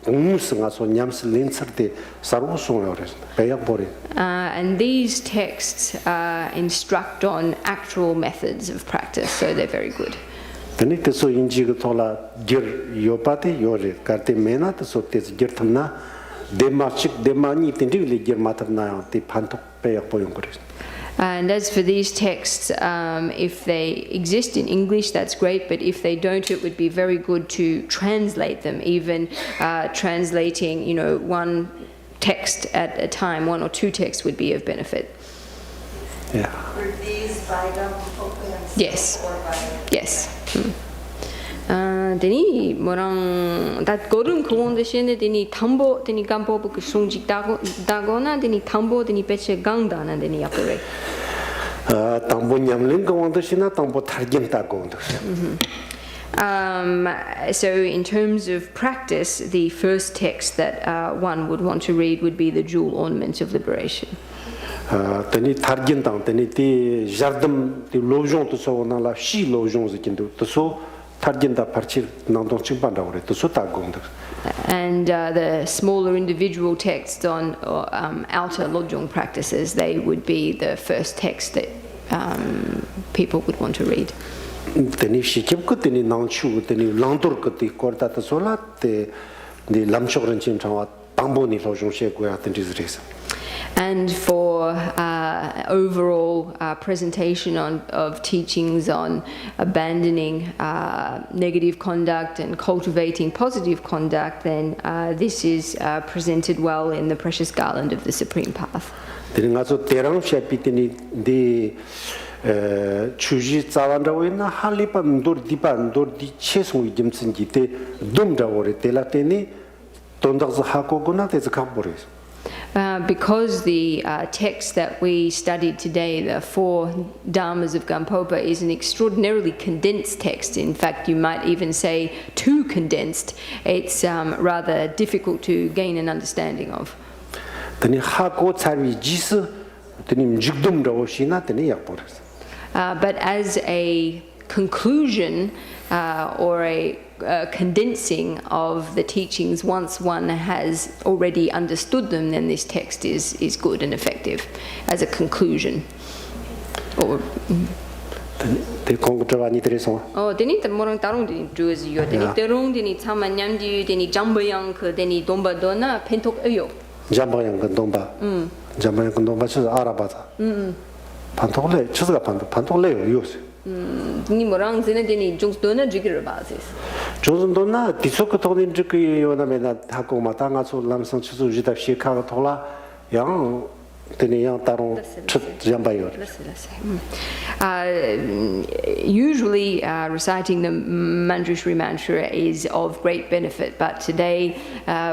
umsunga so nyam스 린서데 사로송을 그랬어. 배약 버리. And these texts instruct on actual methods of practice, so they're very good. Tani to so 인지가 돌아 겨 요바데 요레 카테 메나 to so tes girtna 데마니 틴디리 girmatna te 판톡 배약 보용 그랬어. And as for these texts, if they exist in English, that's great, but if they don't, it would be very good to translate them, even translating, one text at a time, one or two texts would be of benefit. Yeah. Were these by Gampopa? Yes. Or by... Yes. Deni morang that gorung kuon de shene deni tambo deni Gampopa ku sungjik dagona deni tambo deni peche gangdana deni yapore. 담보 냠링 거원도시나 담보 탈긴 따고원도. So in terms of practice, the first text that one would want to read would be the Jewel Ornaments of Liberation. Tani 탈긴 땅 tani ti jardam ti lojon to so na la shi lojon zikindu to so 탈긴 다 parchir nandong chingbandago re to so tagondo. And the smaller individual texts on outer lojong practices, they would be the first text that people would want to read. Tani shikip ko tani nangchu tani langdur ko ti korda to so la te ni lamchogren chim chawa tambo ni lojong she ko ya tani zresa. And for overall presentation of teachings on abandoning negative conduct and cultivating positive conduct, then this is presented well in the Precious Garland of the Supreme Path. 그래서 대랑 셰피티니 디 추지 자완다고 있나 할리밤 돌디반 돌디 최소 점선지 때 dom다고래 tellateni 돈다서 하고구나 돼서 가버렸어. Because the text that we studied today, the 4 Dharmas of Gampopa, is an extraordinarily condensed text. In fact, you might even say too condensed. It's rather difficult to gain an understanding of. 드니 하고 차비 지스 드니 직dom다고 시나 드니 약버렸어. But as a conclusion or a condensing of the teachings, once one has already understood them, then this text is good and effective as a conclusion. Or 대 공부자가 아니 들어서. 데니 뭐랑 다른 데 주어지요. 데니 때롱 데니 참만냠디 데니 잠바양 그 데니 돈바도나 펜톡어요. 잠바양 그 돈바. 잠바양 그 돈바 쳐 알아봐다. 판톡래 쳐서가 판톡래요 요새. 니 뭐랑 지네데니 중도나 지기를 봐세요. 조선도나 디소크 통인 적이 요나메나 하고 마땅아서 남성 추수 지답 시카가 돌아 양 드니 양 따로 잠바요. Usually reciting the Manjushri mantra is of great benefit, but today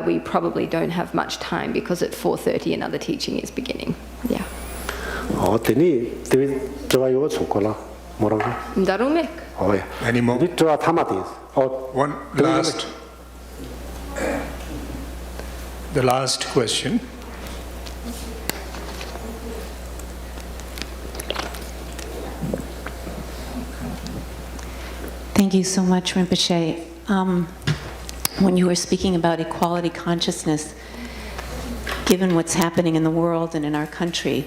we probably don't have much time because at 4:30 another teaching is beginning. Yeah. 드니 좋아요 좋고라 뭐라고? 다rumek. Any more? 좋아 타마디. One last. The last question. Thank you so much, Rinpoche. When you were speaking about equality consciousness, given what's happening in the world and in our country,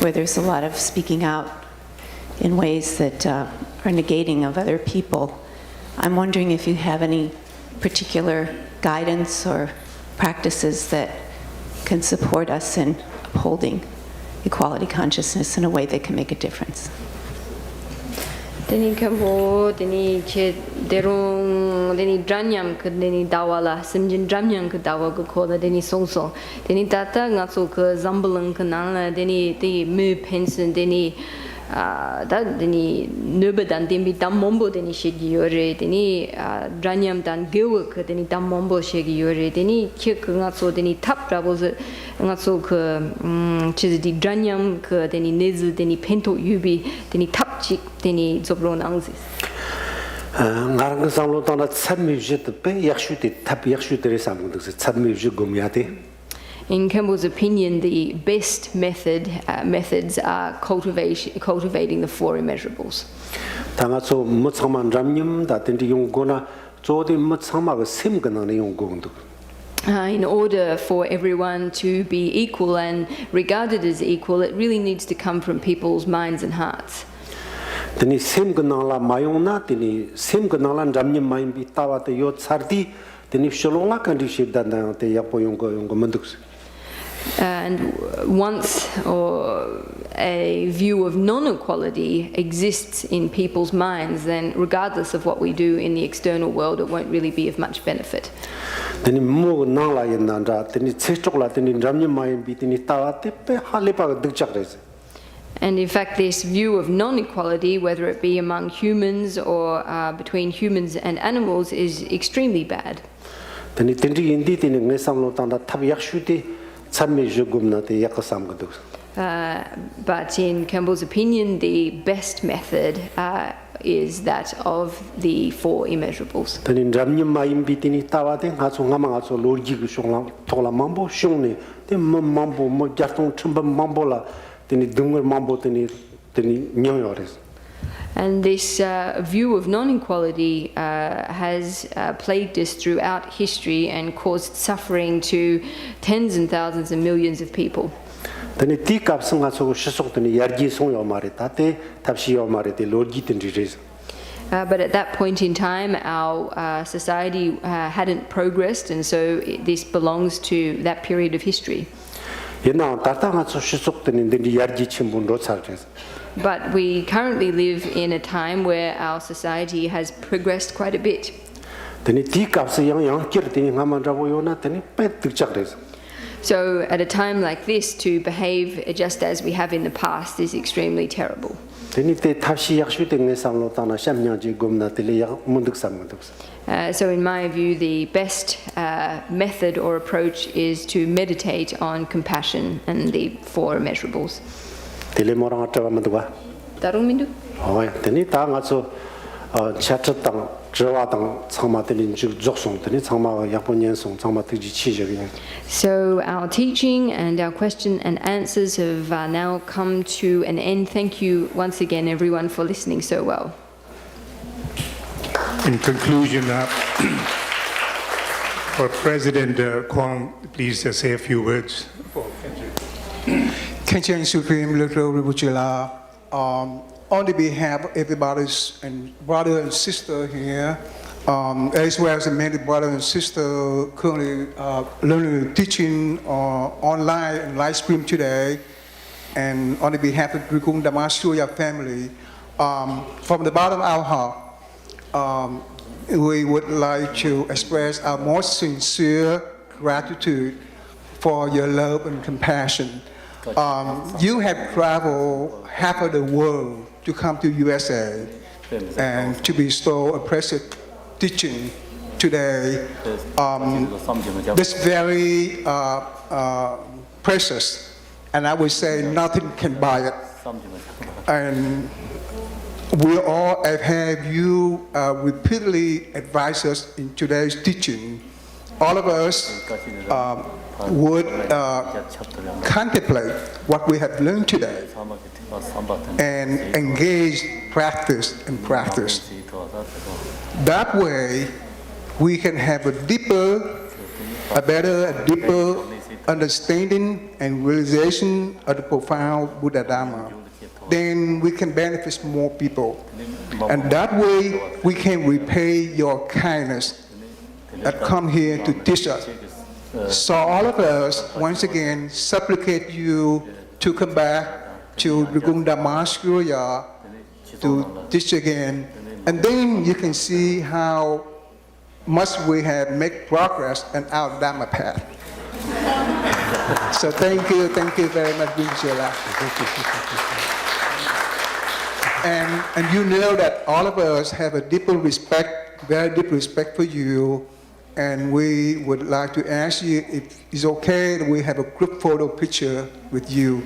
where there's a lot of speaking out in ways that are negating of other people, I'm wondering if you have any particular guidance or practices that can support us in upholding equality consciousness in a way that can make a difference. Deni kambo deni che derong deni dranyam ke deni dawala simjin dranyam ke dawa ke koda deni songso deni tata ngatso ke zambalang ke nala deni de mu pension deni da deni nubadan demi damombo deni shegi yore deni dranyam dan gewe ke deni damombo shegi yore deni ke ngatso deni tap rabos ngatso ke che di dranyam ke deni nezu deni pento yubi deni tap chik deni zobron angsis ngarang samlo tana chamyujit pe yakshute tap yakshute samgdo chamyuj gomyate. In Campbell's opinion, the best methods are cultivating the four immeasurables. 당아서 무참만 잠님 다든지 용고나 조디 무참마가 심근하는 용고도. In order for everyone to be equal and regarded as equal, it really needs to come from people's minds and hearts. 드니 심근하라 마용나 드니 심근하라 잠님 마인 비타와데 요 차르디 드니 슐롱라 컨디십다나 데 야포 용고 만득스. And once a view of non-equality exists in people's minds, then regardless of what we do in the external world, it won't really be of much benefit. 드니 뭐 나라였나라 드니 체쪽라 드니 잠님 마인 비드니 타와데 페 할레바가 득작레스. And in fact, this view of non-equality, whether it be among humans or between humans and animals, is extremely bad. 드니 드니 인디 드니 내삼로 탄다 탑 약슈디 But in Campbell's opinion, the best method is that of the four immeasurables. And this view of non-equality has plagued us throughout history and caused suffering to tens and thousands and millions of people. But at that point in time, our society hadn't progressed, and so this belongs to that period of history. But we currently live in a time where our society has progressed quite a bit. So at a time like this, to behave just as we have in the past is extremely terrible. So in my view, the best method or approach is to meditate on compassion and the four immeasurables. Darungmindu? So our teaching and our question and answers have now come to an end. Thank you once again, everyone, for listening so well. In conclusion, for President Kwong, please say a few words. Khenchen Tsutrim, Lodro, on the behalf of everybody's and brother and sister here, as well as many brothers and sisters currently learning and teaching online and live stream today, and on the behalf of the Dharmas family, from the bottom of our heart, we would like to express our most sincere gratitude for your love and compassion. You have traveled half of the world to come to USA and to bestow a precious teaching today. This very precious, and I would say nothing can buy it. And we all have you repeatedly advise us in today's teaching. All of us would contemplate what we have learned today and engage practice. That way, we can have a deeper understanding and realization of the profound Buddha Dharma. Then we can benefit more people. And that way, we can repay your kindness that come here to teach us. So all of us, once again, supplicate you to come back to the Dharmas to teach again. And then you can see how much we have made progress in our Dharma path. So thank you very much, Vincela. And you know that all of us have a deep respect, very deep respect for you. And we would like to ask you if it's okay that we have a group photo picture with you.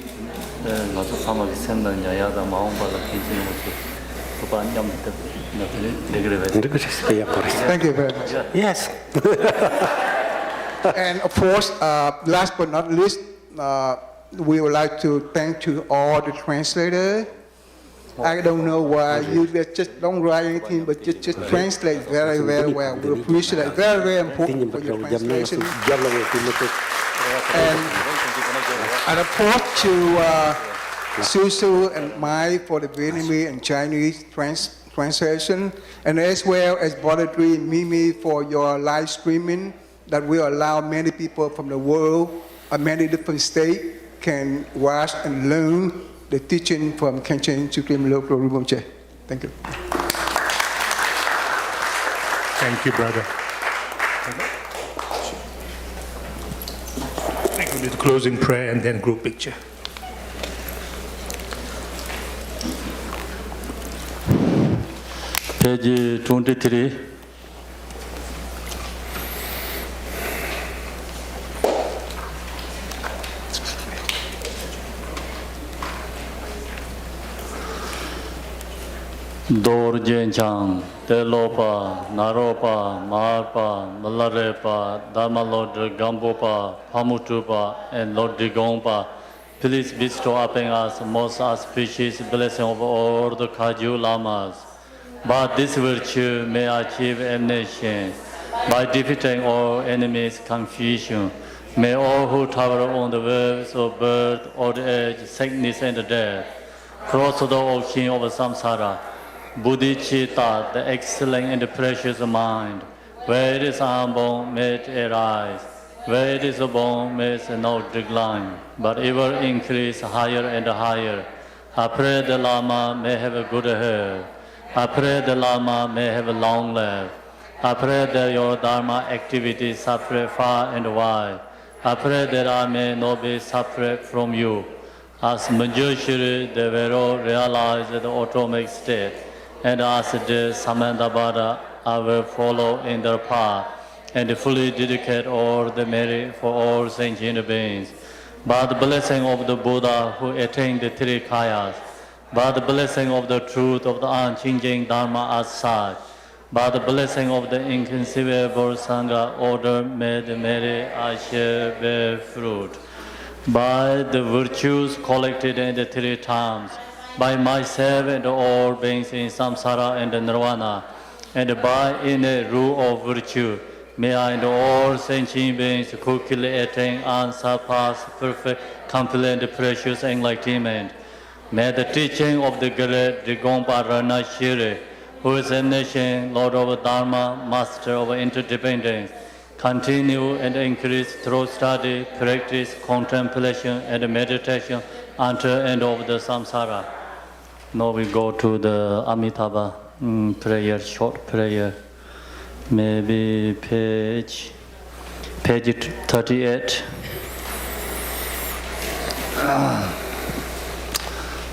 Thank you very much. Yes. And of course, last but not least, we would like to thank to all the translators. I don't know why you just don't write anything, but just translate very, very well. We appreciate it. Very, very important for your translation. And of course to Susu and Mai for the Vietnamese and Chinese translation, and as well as Brother Dri and Mimi for your live streaming that will allow many people from the world, many different states, can watch and learn the teaching from Khenchen, Tsutrim, Lodro, Rinpoche. Thank you. Thank you, brother. Thank you. The closing prayer and then group picture. Page 23. Dor Jenchang, Telopa, Naropa, Marpa, Malarepa, Dharmalodro, Gampopa, Pamutupa, and Lord Digongpa, please bestow upon us most auspicious blessing of all the Kaju Lamas. But this virtue may achieve emanation by defeating all enemies' confusion. May all who travel on the waves of birth, old age, sickness, and death cross the ocean of samsara. Bodhicitta, the excellent and precious mind, where it is unborn, may it arise. Where it is born, may it not decline, but ever increase higher and higher. I pray the Lama may have a good health. I pray the Lama may have a long life. I pray that your Dharma activities separate far and wide. I pray that I may not be separate from you. As Manjushri, they will all realize the automic state. And as the Samanthabhada, I will follow in their path and fully dedicate all the merit for all sentient beings. By the blessing of the Buddha who attained the three kayas, by the blessing of the truth of the unchanging Dharma as such, by the blessing of the inconceivable Sangha order, may the merit I share bear fruit. By the virtues collected in the three times, by myself and all beings in samsara and nirvana, and by inner rule of virtue, may I and all sentient beings quickly attain unsurpassed, perfect, complete, and precious enlightenment. May the teaching of the great Gampopa Ranashiri, who is a nation, Lord of Dharma, Master of interdependence, continue and increase through study, practice, contemplation, and meditation until the end of the samsara. Now we go to the Amitabha prayer, short prayer. Maybe page 38.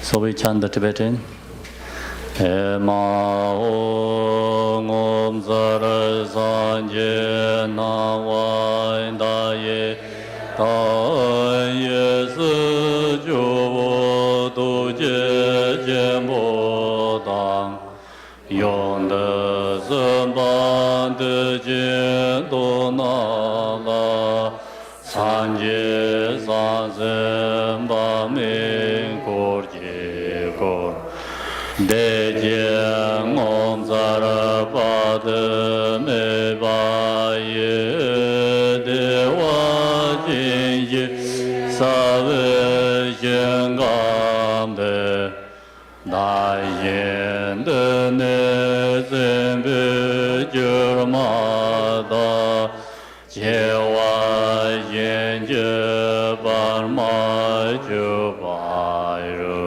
So we chant the Tibetan. Ema Om Zara Sanje Na Wai Da Ye Da Ye Su Jo Du Je Je Mo Dang Yon De Sun Ban De Je Do Na La Sanje San Zen Ba Ming Kor Je Kor De Jiang Om Zara Pa De Me Ba Ye De Wa Jin Yi Sa Ve Yen Gam De Da Yen De Ne Zen Be Jur Ma Da Jewa Yenje Barma Jubaru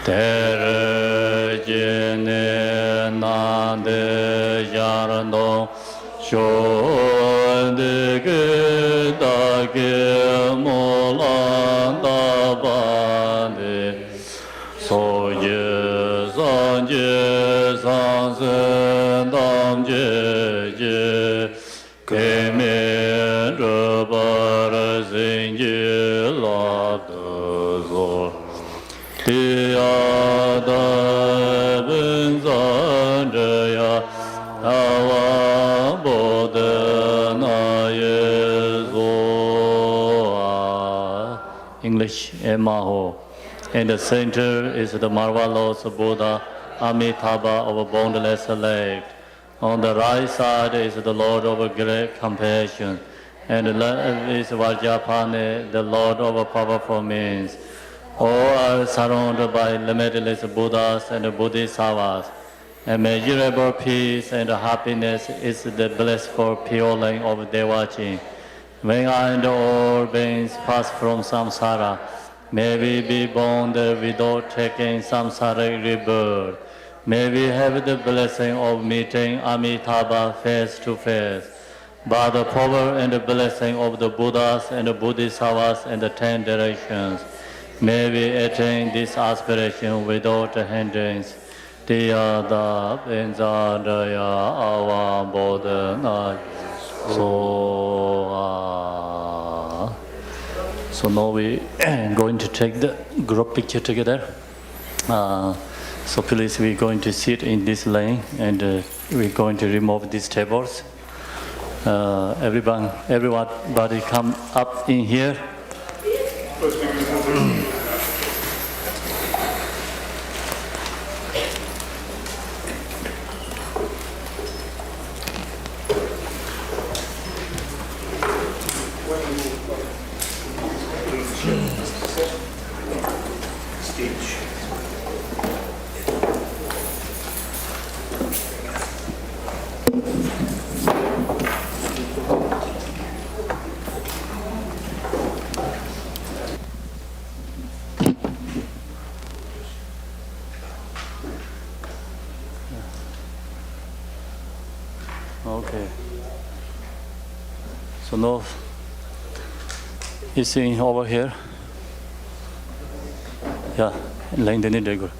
Tere Jene Nande Yarano Shonde Gedage Molanda Bande Soye Sanje Sansen Damje Je Keme Rubara Zinje Lado Tiada Benzandaya Awa Bodana Yezoa. English, Emaho. In the center is the marvelous Buddha Amitabha of boundless light. On the right side is the Lord of great compassion, and the left is Vajrapane, the Lord of powerful means. All are surrounded by limitless Buddhas and Bodhisattvas. Immeasurable peace and happiness is the blissful pure line of Devachi. When I and all beings pass from samsara, may we be born without taking samsara rebirth. May we have the blessing of meeting Amitabha face to face. By the power and the blessing of the Buddhas and the Bodhisattvas and the 10 directions, may we attain this aspiration without hindrance. Tiyada Benzadaya Awa Bodhana So now we going to take the group picture together. So please, we're going to sit in this lane, and we're going to remove these tables. Everybody come up in here. Okay. So now, you see over here? Yeah, laying the need to go.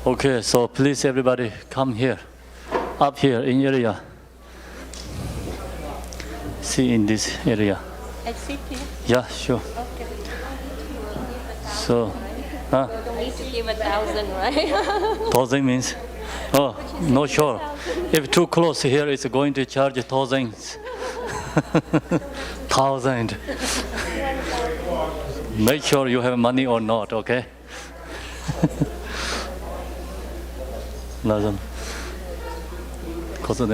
Okay, so please everybody come here, up here in area. See in this area. I sit here. Yeah, sure. Okay. So, You don't need to give 1,000, right? 1,000 means? Oh, no sure. If too close here, it's going to charge 1,000. 1,000. Make sure you have money or not, okay? Lazım. 거기서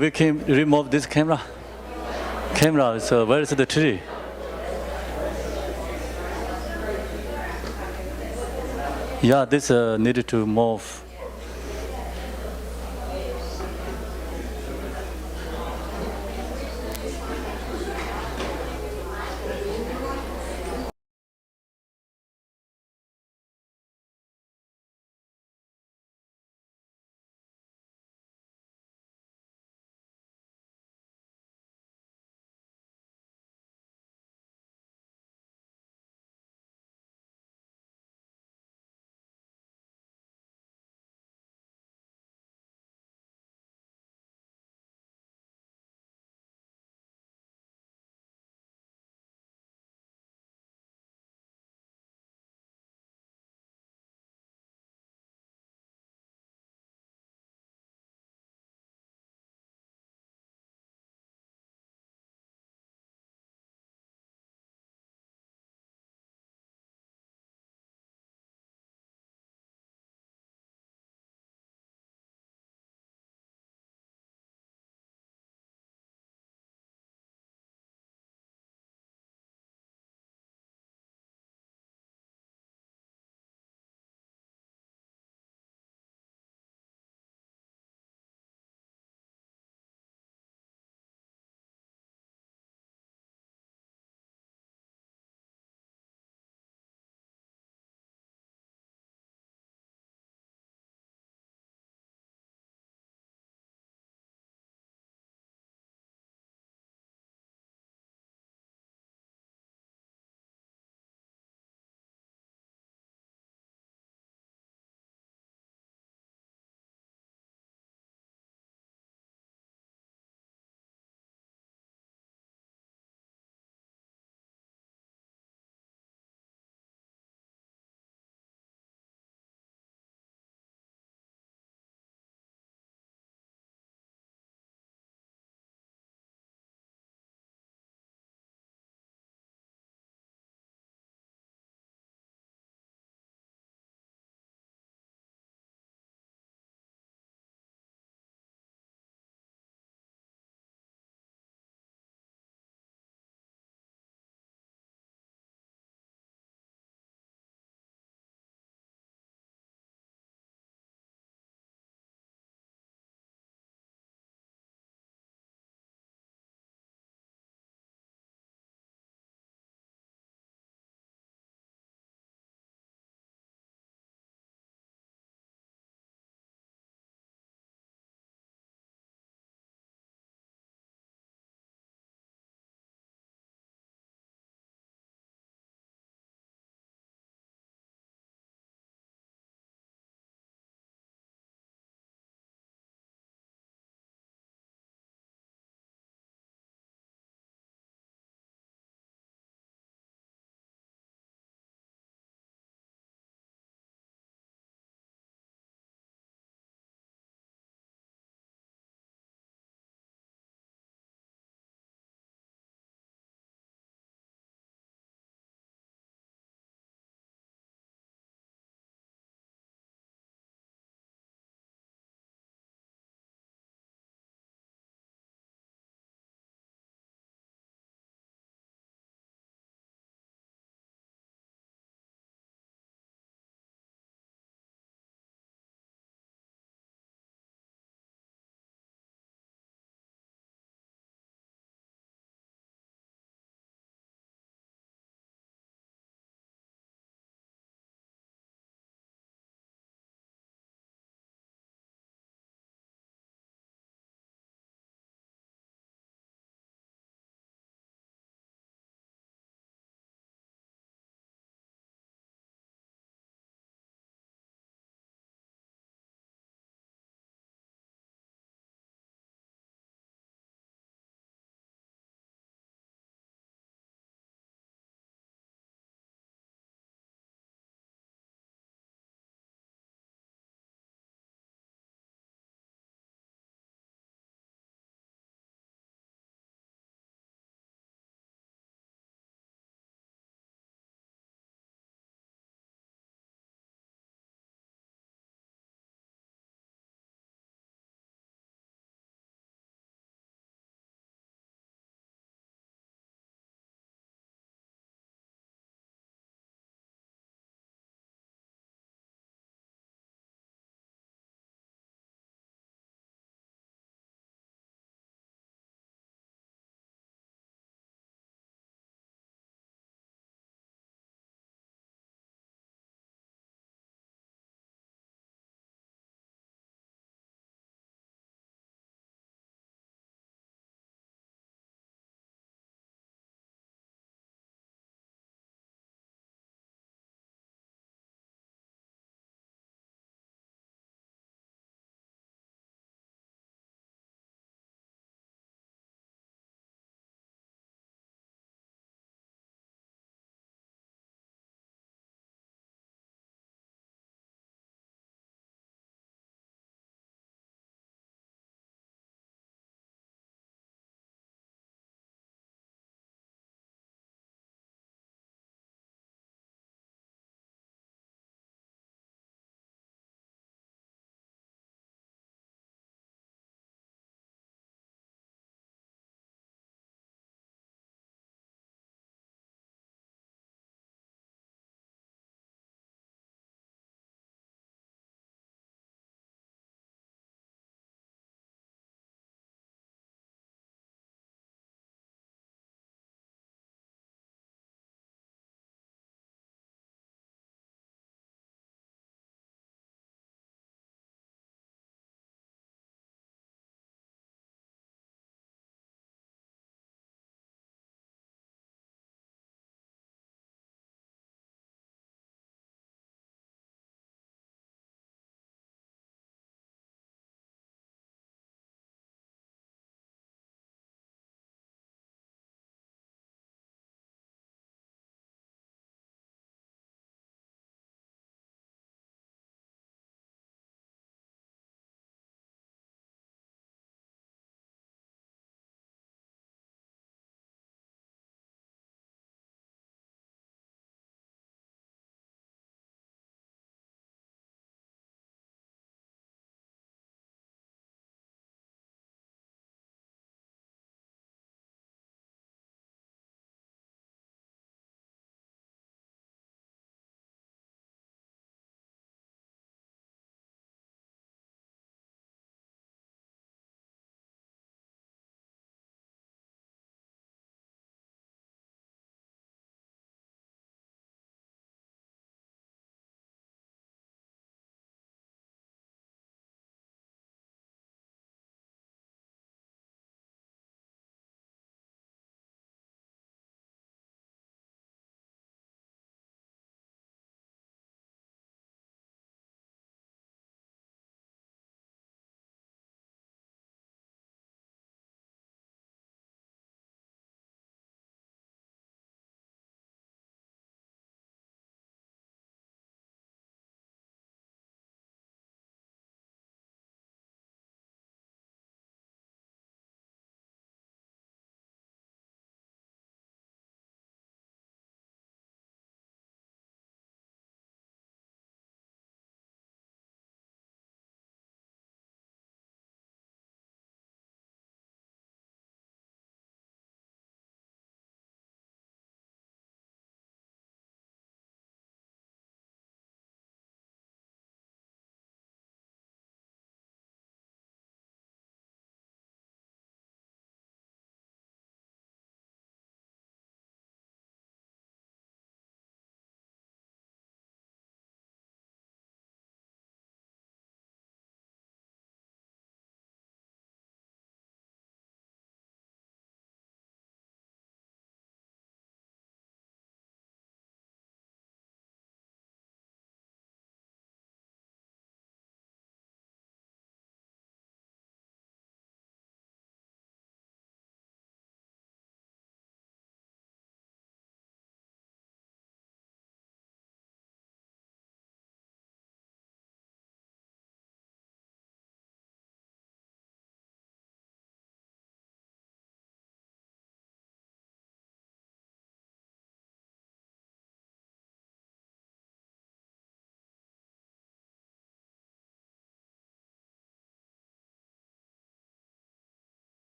we can remove this camera. So where is the tree? Yeah, this needed to move.